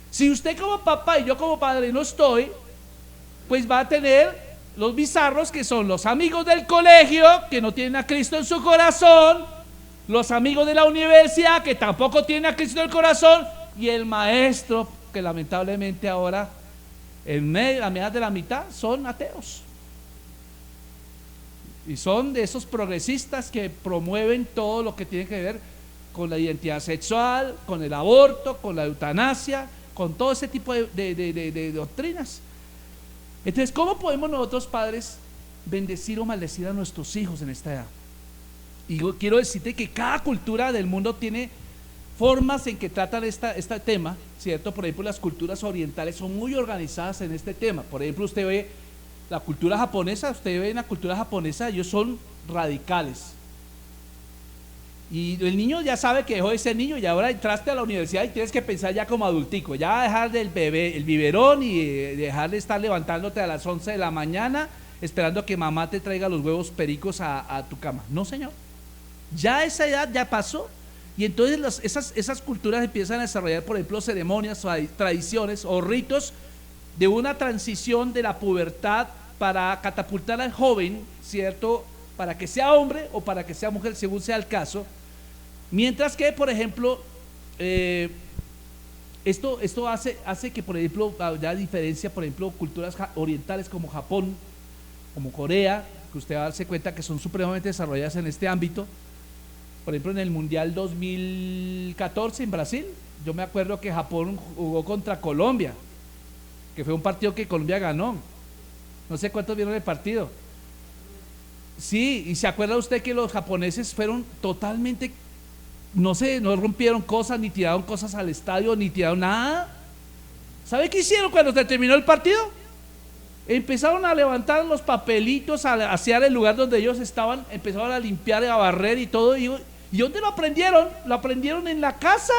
Si usted como papá y yo como padre no estoy, pues va a tener los bizarros, que son los amigos del colegio que no tienen a Cristo en su corazón, los amigos de la universidad que tampoco tienen a Cristo en el corazón, y el maestro que lamentablemente ahora en medio, a mitad de la mitad, son ateos. Y son de esos progresistas que promueven todo lo que tiene que ver con la identidad sexual, con el aborto, con la eutanasia, con todo ese tipo de doctrinas. Entonces, ¿cómo podemos nosotros, padres, bendecir o maldecir a nuestros hijos en esta edad? Y yo quiero decirte que cada cultura del mundo tiene formas en que tratan este tema, ¿cierto? Por ejemplo, las culturas orientales son muy organizadas en este tema. Por ejemplo, usted ve la cultura japonesa, ellos son radicales. Y el niño ya sabe que dejó de ser niño y ahora entraste a la universidad y tienes que pensar ya como adultico, ya dejar del bebé, el biberón, y dejar de estar levantándote a las 11 de la mañana esperando que mamá te traiga los huevos pericos a tu cama. No, señor, ya esa edad ya pasó. Y entonces esas culturas empiezan a desarrollar, por ejemplo, ceremonias, tradiciones o ritos de una transición de la pubertad para catapultar al joven, ¿cierto?, para que sea hombre o para que sea mujer, según sea el caso. Mientras que, por ejemplo, esto hace que, por ejemplo, haya diferencia, por ejemplo, culturas orientales como Japón, como Corea, que usted va a darse cuenta que son supremamente desarrolladas en este ámbito. Por ejemplo, en el Mundial 2014 en Brasil, yo me acuerdo que Japón jugó contra Colombia, que fue un partido que Colombia ganó. No sé cuántos vieron el partido. Sí, y se acuerda usted que los japoneses fueron totalmente, no rompieron cosas, ni tiraron cosas al estadio, ni tiraron nada. ¿Sabe qué hicieron cuando se terminó el partido? Empezaron a levantar los papelitos, a asear el lugar donde ellos estaban, empezaron a limpiar, a barrer y todo. ¿Y dónde lo aprendieron? Lo aprendieron en la casa.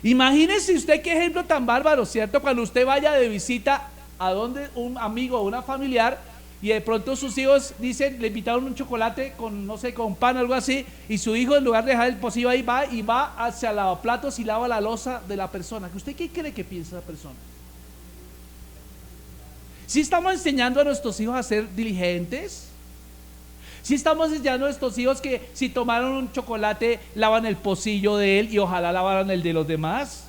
Imagínese usted qué ejemplo tan bárbaro, ¿cierto? Cuando usted vaya de visita a donde un amigo o una familiar y de pronto sus hijos dicen, le invitaron un chocolate con, no sé, con pan o algo así, y su hijo, en lugar de dejar el pocillo ahí, va hacia el lavaplatos y lava la loza de la persona. ¿Usted qué cree que piensa esa persona? ¿Sí estamos enseñando a nuestros hijos a ser diligentes? ¿Sí estamos enseñando a nuestros hijos que si tomaron un chocolate lavan el pocillo de él y ojalá lavaran el de los demás?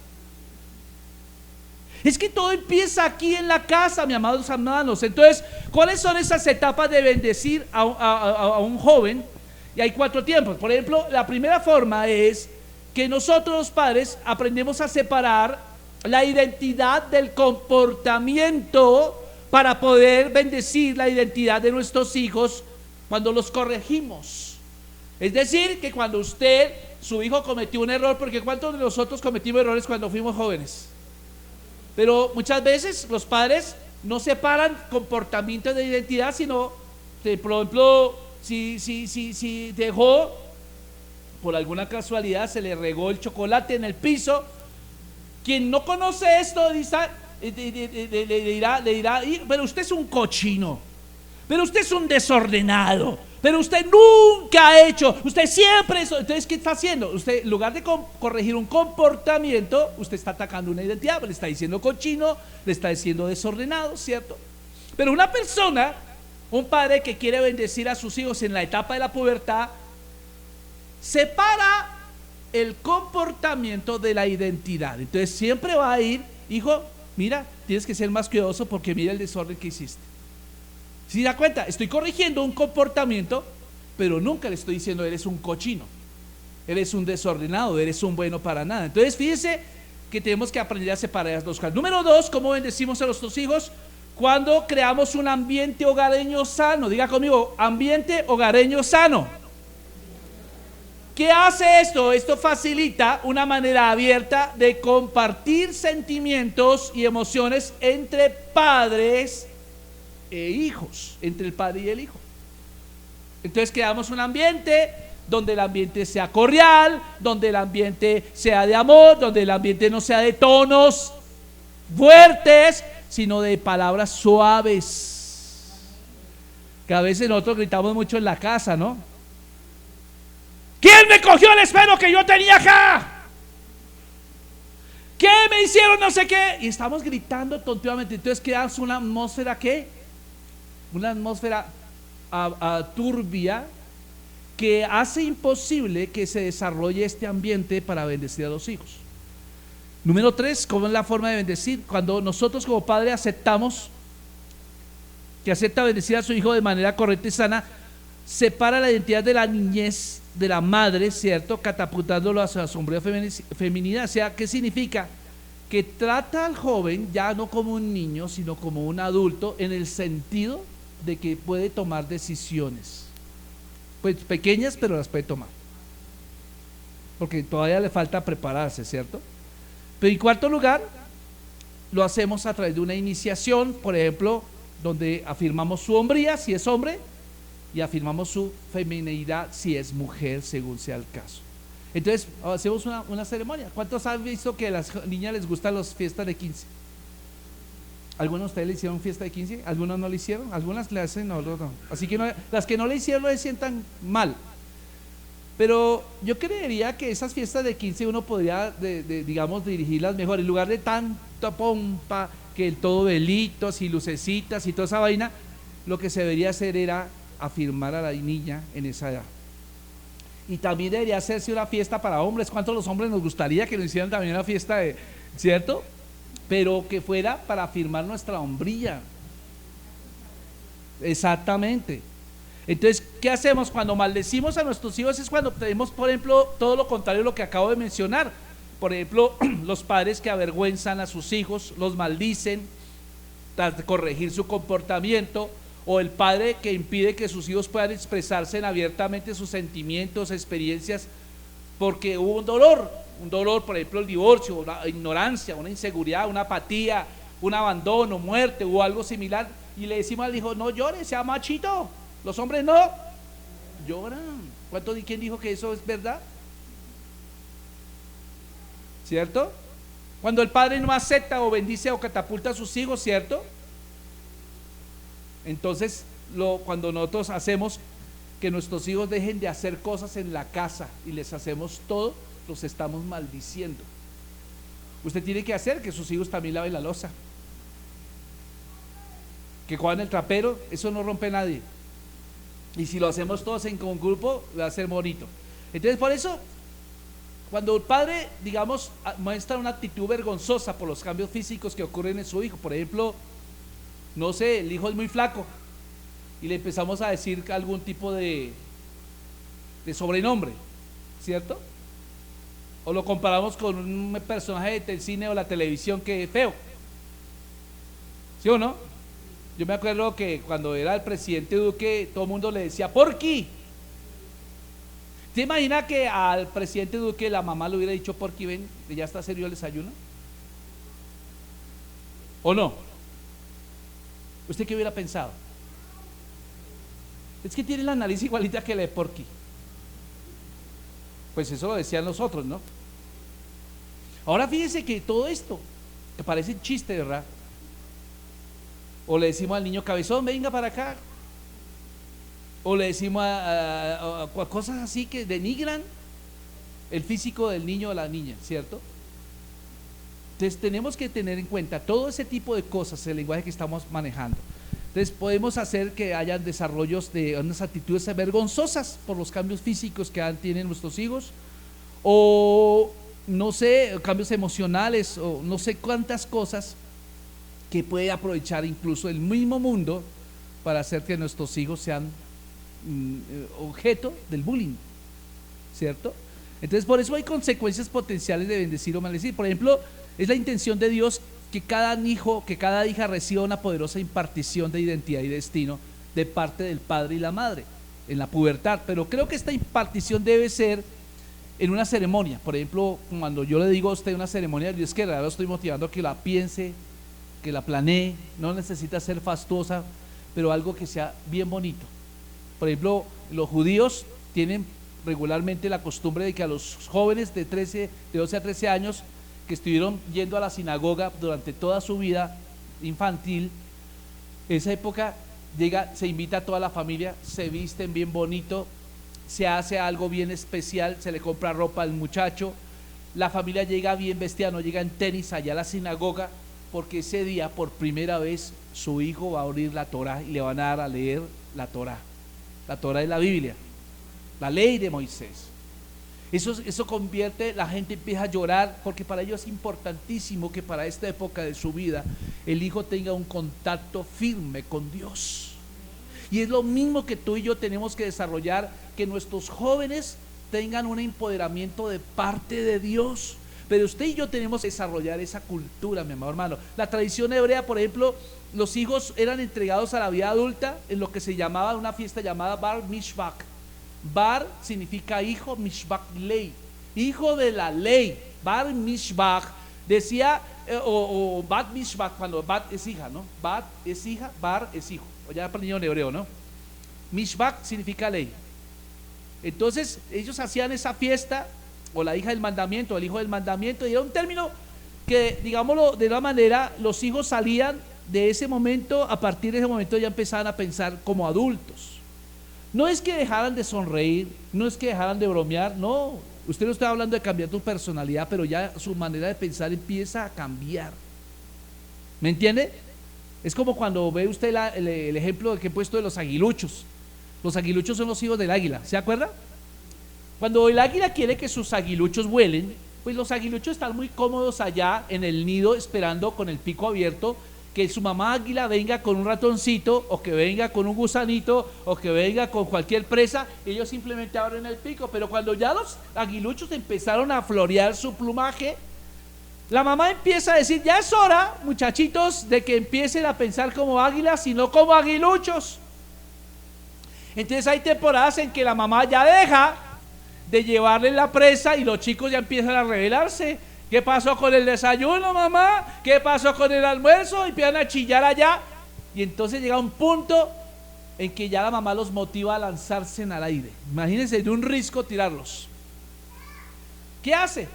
Es que todo empieza aquí en la casa, mis amados hermanos. Entonces, ¿cuáles son esas etapas de bendecir a un joven? Y hay 4 tiempos. Por ejemplo, la primera forma es que nosotros los padres aprendemos a separar la identidad del comportamiento para poder bendecir la identidad de nuestros hijos cuando los corregimos. Es decir, que cuando su hijo cometió un error, porque ¿cuántos de nosotros cometimos errores cuando fuimos jóvenes? Pero muchas veces los padres no separan comportamiento de identidad, sino, por ejemplo, si dejó, por alguna casualidad, se le regó el chocolate en el piso, quien no conoce esto le dirá, pero usted es un cochino, pero usted es un desordenado, pero usted nunca ha hecho, usted siempre eso. Entonces, ¿qué está haciendo? Usted, en lugar de corregir un comportamiento, usted está atacando una identidad, le está diciendo cochino, le está diciendo desordenado, ¿cierto? Pero una persona, un padre que quiere bendecir a sus hijos en la etapa de la pubertad, separa el comportamiento de la identidad. Entonces siempre va a ir, hijo, mira, tienes que ser más cuidadoso porque mira el desorden que hiciste. Si da cuenta, estoy corrigiendo un comportamiento, pero nunca le estoy diciendo eres un cochino, eres un desordenado, eres un bueno para nada. Entonces fíjese que tenemos que aprender a separar las dos cosas. Número 2, ¿cómo bendecimos a nuestros hijos? Cuando creamos un ambiente hogareño sano. Diga conmigo, ambiente hogareño sano. ¿Qué hace esto? Esto facilita una manera abierta de compartir sentimientos y emociones entre padres e hijos, entre el padre y el hijo. Entonces creamos un ambiente donde el ambiente sea cordial, donde el ambiente sea de amor, donde el ambiente no sea de tonos fuertes, sino de palabras suaves. Que a veces nosotros gritamos mucho en la casa, ¿no? ¿Quién me cogió el esfero que yo tenía acá? ¿Qué me hicieron no sé qué? Y estamos gritando tontuamente. Entonces creamos una atmósfera, ¿qué? Una atmósfera turbia, que hace imposible que se desarrolle este ambiente para bendecir a los hijos. Número 3, ¿cómo es la forma de bendecir? Cuando nosotros como padre aceptamos, que acepta bendecir a su hijo de manera correcta y sana, separa la identidad de la niñez de la madre, ¿cierto? Catapultándolo hacia la sombría feminidad. O sea, ¿qué significa? Que trata al joven ya no como un niño, sino como un adulto, en el sentido de que puede tomar decisiones, pues pequeñas, pero las puede tomar, porque todavía le falta prepararse, ¿cierto? Pero en cuarto lugar, lo hacemos a través de una iniciación, por ejemplo, donde afirmamos su hombría si es hombre y afirmamos su femineidad si es mujer, según sea el caso. Entonces hacemos una ceremonia. ¿Cuántos han visto que a las niñas les gustan las fiestas de 15? ¿Algunos de ustedes le hicieron fiesta de 15? ¿Algunos no le hicieron? Algunas le hacen, no. Así que no, las que no le hicieron no se sientan mal. Pero yo creería que esas fiestas de 15 uno podría, digamos, dirigirlas mejor. En lugar de tanta pompa, que todo velitos y lucecitas y toda esa vaina, lo que se debería hacer era afirmar a la niña en esa edad. Y también debería hacerse una fiesta para hombres. ¿Cuántos de los hombres nos gustaría que nos hicieran también una fiesta de, ¿cierto? Pero que fuera para afirmar nuestra hombría. Exactamente. Entonces, ¿qué hacemos cuando maldecimos a nuestros hijos? Es cuando tenemos, por ejemplo, todo lo contrario de lo que acabo de mencionar. Por ejemplo, los padres que avergüenzan a sus hijos, los maldicen tras de corregir su comportamiento, o el padre que impide que sus hijos puedan expresarse abiertamente sus sentimientos, experiencias, porque hubo un dolor, por ejemplo el divorcio, una ignorancia, una inseguridad, una apatía, un abandono, muerte o algo similar, y le decimos al hijo, no llores, sea machito. Los hombres no lloran. ¿Quién dijo que eso es verdad? ¿Cierto? Cuando el padre no acepta o bendice o catapulta a sus hijos, ¿cierto? Entonces, cuando nosotros hacemos que nuestros hijos dejen de hacer cosas en la casa y les hacemos todo, los estamos maldiciendo. Usted tiene que hacer que sus hijos también laven la loza, que cojan el trapero, eso no rompe a nadie. Y si lo hacemos todos en un grupo, va a ser bonito. Entonces, por eso, cuando el padre, digamos, muestra una actitud vergonzosa por los cambios físicos que ocurren en su hijo, por ejemplo, no sé, el hijo es muy flaco y le empezamos a decir algún tipo de sobrenombre, ¿cierto? O lo comparamos con un personaje del cine o la televisión que es feo, ¿sí o no? Yo me acuerdo que cuando era el presidente Duque, todo el mundo le decía Porky. ¿Te imaginas que al presidente Duque la mamá le hubiera dicho Porky, ven, que ya está serio el desayuno? ¿O no? ¿Usted qué hubiera pensado? Es que tiene la nariz igualita que la de Porky. Pues eso lo decían los otros, ¿no? Ahora fíjese que todo esto, que parece chiste, ¿verdad? O le decimos al niño cabezón, venga para acá. O le decimos a cosas así que denigran el físico del niño o la niña, ¿cierto? Entonces tenemos que tener en cuenta todo ese tipo de cosas, el lenguaje que estamos manejando. Entonces podemos hacer que hayan desarrollos de unas actitudes vergonzosas por los cambios físicos que tienen nuestros hijos, o no sé, cambios emocionales, o no sé cuántas cosas que puede aprovechar incluso el mismo mundo para hacer que nuestros hijos sean objeto del bullying, ¿cierto? Entonces por eso hay consecuencias potenciales de bendecir o maldecir. Por ejemplo, es la intención de Dios que cada hijo, que cada hija reciba una poderosa impartición de identidad y destino de parte del padre y la madre en la pubertad, pero creo que esta impartición debe ser en una ceremonia. Por ejemplo, cuando yo le digo a usted una ceremonia, yo es que lo estoy motivando a que la piense, que la planee, no necesita ser fastuosa, pero algo que sea bien bonito. Por ejemplo, los judíos tienen regularmente la costumbre de que a los jóvenes de 12 a 13 años que estuvieron yendo a la sinagoga durante toda su vida infantil, esa época se invita a toda la familia, se visten bien bonito, se hace algo bien especial, se le compra ropa al muchacho, la familia llega bien vestida, no llega en tenis allá a la sinagoga, porque ese día por primera vez su hijo va a abrir la Torá y le van a dar a leer la Torá. La Torá es la Biblia, la ley de Moisés. Eso convierte, la gente empieza a llorar, porque para ellos es importantísimo que para esta época de su vida el hijo tenga un contacto firme con Dios. Y es lo mismo que tú y yo tenemos que desarrollar, que nuestros jóvenes tengan un empoderamiento de parte de Dios. Pero usted y yo tenemos que desarrollar esa cultura, mi amado hermano. La tradición hebrea, por ejemplo, los hijos eran entregados a la vida adulta en lo que se llamaba una fiesta llamada Bar Mishvah. Bar significa hijo, Mishvah ley, hijo de la ley. Bar Mishvah decía, o Bat Mishvah, cuando Bat es hija, ¿no? Bat es hija, Bar es hijo. O ya aprendieron hebreo, ¿no? Mishvah significa ley. Entonces ellos hacían esa fiesta, o la hija del mandamiento, el hijo del mandamiento, y era un término que, digámoslo de una manera, los hijos salían de ese momento, a partir de ese momento ya empezaban a pensar como adultos. No es que dejaran de sonreír, no es que dejaran de bromear, no, usted no está hablando de cambiar tu personalidad, pero ya su manera de pensar empieza a cambiar. ¿Me entiende? Es como cuando ve usted el ejemplo que he puesto de los aguiluchos. Los aguiluchos son los hijos del águila, ¿se acuerda? Cuando el águila quiere que sus aguiluchos vuelen, pues los aguiluchos están muy cómodos allá en el nido, esperando con el pico abierto que su mamá águila venga con un ratoncito, o que venga con un gusanito, o que venga con cualquier presa. Ellos simplemente abren el pico. Pero cuando ya los aguiluchos empezaron a florear su plumaje, la mamá empieza a decir: ya es hora, muchachitos, de que empiecen a pensar como águilas y no como aguiluchos. Entonces hay temporadas en que la mamá ya deja de llevarle la presa y los chicos ya empiezan a rebelarse. ¿Qué pasó con el desayuno, mamá? ¿Qué pasó con el almuerzo? Y empiezan a chillar allá. Y entonces llega un punto en que ya la mamá los motiva a lanzarse al aire. Imagínense, de un risco tirarlos. ¿Qué hace?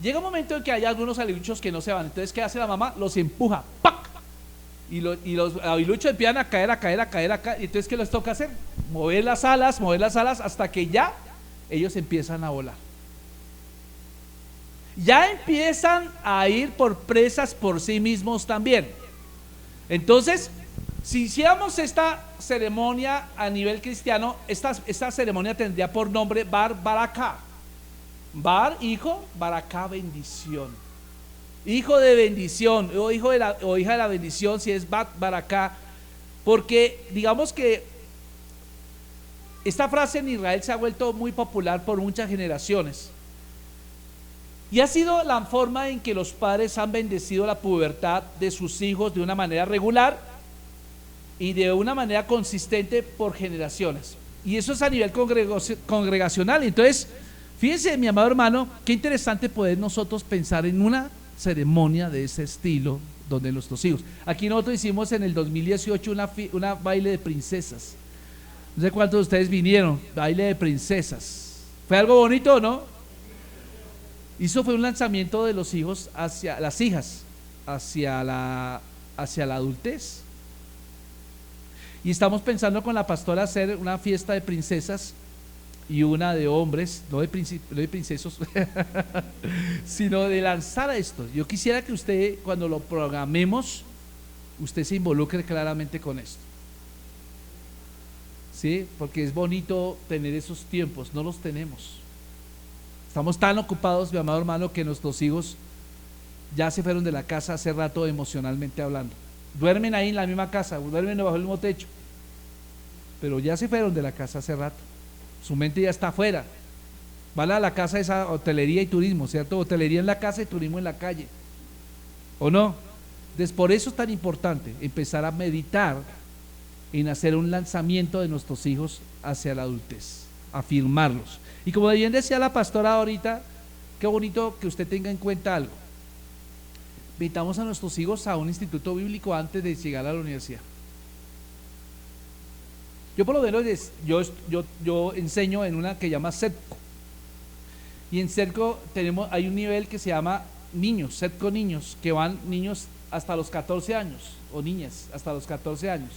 Llega un momento en que hay algunos aguiluchos que no se van. Entonces, ¿qué hace la mamá? Los empuja. ¡Pac! Y los aguiluchos empiezan a caer. Y entonces, ¿qué les toca hacer? Mover las alas hasta que ya ellos empiezan a volar. Ya empiezan a ir por presas por sí mismos también. Entonces, si hiciéramos esta ceremonia a nivel cristiano, esta ceremonia tendría por nombre Bar Baraká. Bar, hijo, Baraká, bendición. Hijo de bendición, o hijo o hija de la bendición, si es Bat Baraká. Porque digamos que esta frase en Israel se ha vuelto muy popular por muchas generaciones. Y ha sido la forma en que los padres han bendecido la pubertad de sus hijos de una manera regular y de una manera consistente por generaciones. Y eso es a nivel congregacional. Entonces, fíjense, mi amado hermano, qué interesante poder nosotros pensar en una ceremonia de ese estilo donde nuestros hijos. Aquí nosotros hicimos en el 2018 una baile de princesas. No sé cuántos de ustedes vinieron, baile de princesas. ¿Fue algo bonito o no? Eso fue un lanzamiento de los hijos hacia las hijas, hacia la adultez. Y estamos pensando con la pastora hacer una fiesta de princesas y una de hombres, no de princesos, sino de lanzar a esto. Yo quisiera que usted, cuando lo programemos, usted se involucre claramente con esto. ¿Sí? Porque es bonito tener esos tiempos, no los tenemos. Estamos tan ocupados, mi amado hermano, que nuestros hijos ya se fueron de la casa hace rato emocionalmente hablando. Duermen ahí en la misma casa, duermen bajo el mismo techo, pero ya se fueron de la casa hace rato. Su mente ya está afuera. Van a la casa de esa hotelería y turismo, ¿cierto? Hotelería en la casa y turismo en la calle. ¿O no? Entonces, por eso es tan importante empezar a meditar en hacer un lanzamiento de nuestros hijos hacia la adultez, afirmarlos. Y como bien decía la pastora ahorita, qué bonito que usted tenga en cuenta algo. Invitamos a nuestros hijos a un instituto bíblico antes de llegar a la universidad. Yo por lo menos yo enseño en una que llama CETCO. Y en CETCO hay un nivel que se llama niños, CETCO niños, que van niños hasta los 14 años, o niñas hasta los 14 años.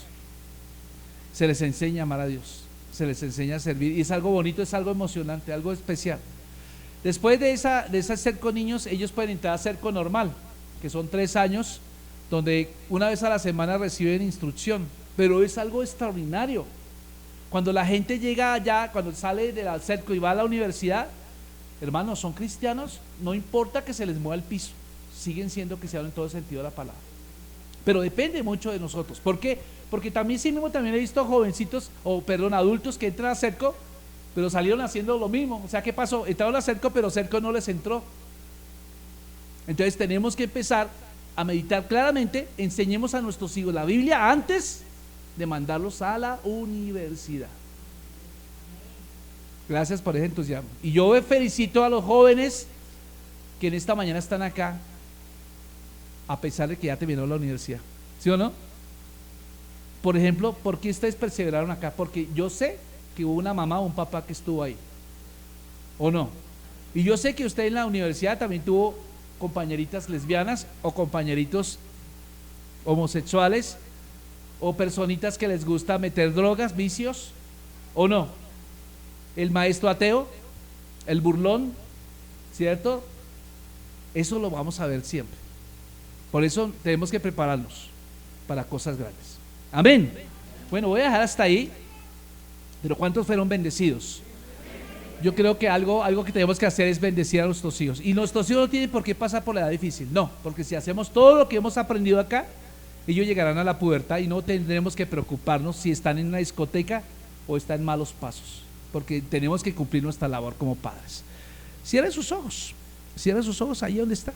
Se les enseña a amar a Dios, se les enseña a servir, y es algo bonito, es algo emocionante, algo especial. Después de esa CETCO niños, ellos pueden entrar a CETCO normal, que son 3 años, donde una vez a la semana reciben instrucción, pero es algo extraordinario. Cuando la gente llega allá, cuando sale de la CETCO y va a la universidad, hermanos, son cristianos, no importa que se les mueva el piso, siguen siendo cristianos en todo el sentido de la palabra. Pero depende mucho de nosotros. ¿Por qué? Porque también sí mismo también he visto jovencitos, adultos que entran a CETCO, pero salieron haciendo lo mismo. O sea, ¿qué pasó? Entraron a CETCO, pero CETCO no les entró. Entonces tenemos que empezar a meditar claramente. Enseñemos a nuestros hijos la Biblia antes de mandarlos a la universidad. Gracias por ese entusiasmo. Y yo felicito a los jóvenes que en esta mañana están acá, a pesar de que ya terminó la universidad. ¿Sí o no? Por ejemplo, ¿por qué ustedes perseveraron acá? Porque yo sé que hubo una mamá o un papá que estuvo ahí, ¿o no? Y yo sé que usted en la universidad también tuvo compañeritas lesbianas o compañeritos homosexuales o personitas que les gusta meter drogas, vicios, ¿o no? El maestro ateo, el burlón, ¿cierto? Eso lo vamos a ver siempre. Por eso tenemos que prepararnos para cosas grandes. Amén. Bueno, voy a dejar hasta ahí. Pero ¿cuántos fueron bendecidos? Yo creo que algo que tenemos que hacer es bendecir a nuestros hijos. Y nuestros hijos no tienen por qué pasar por la edad difícil. No, porque si hacemos todo lo que hemos aprendido acá, ellos llegarán a la pubertad y no tendremos que preocuparnos si están en una discoteca o están en malos pasos, porque tenemos que cumplir nuestra labor como padres. Cierren sus ojos ahí donde está.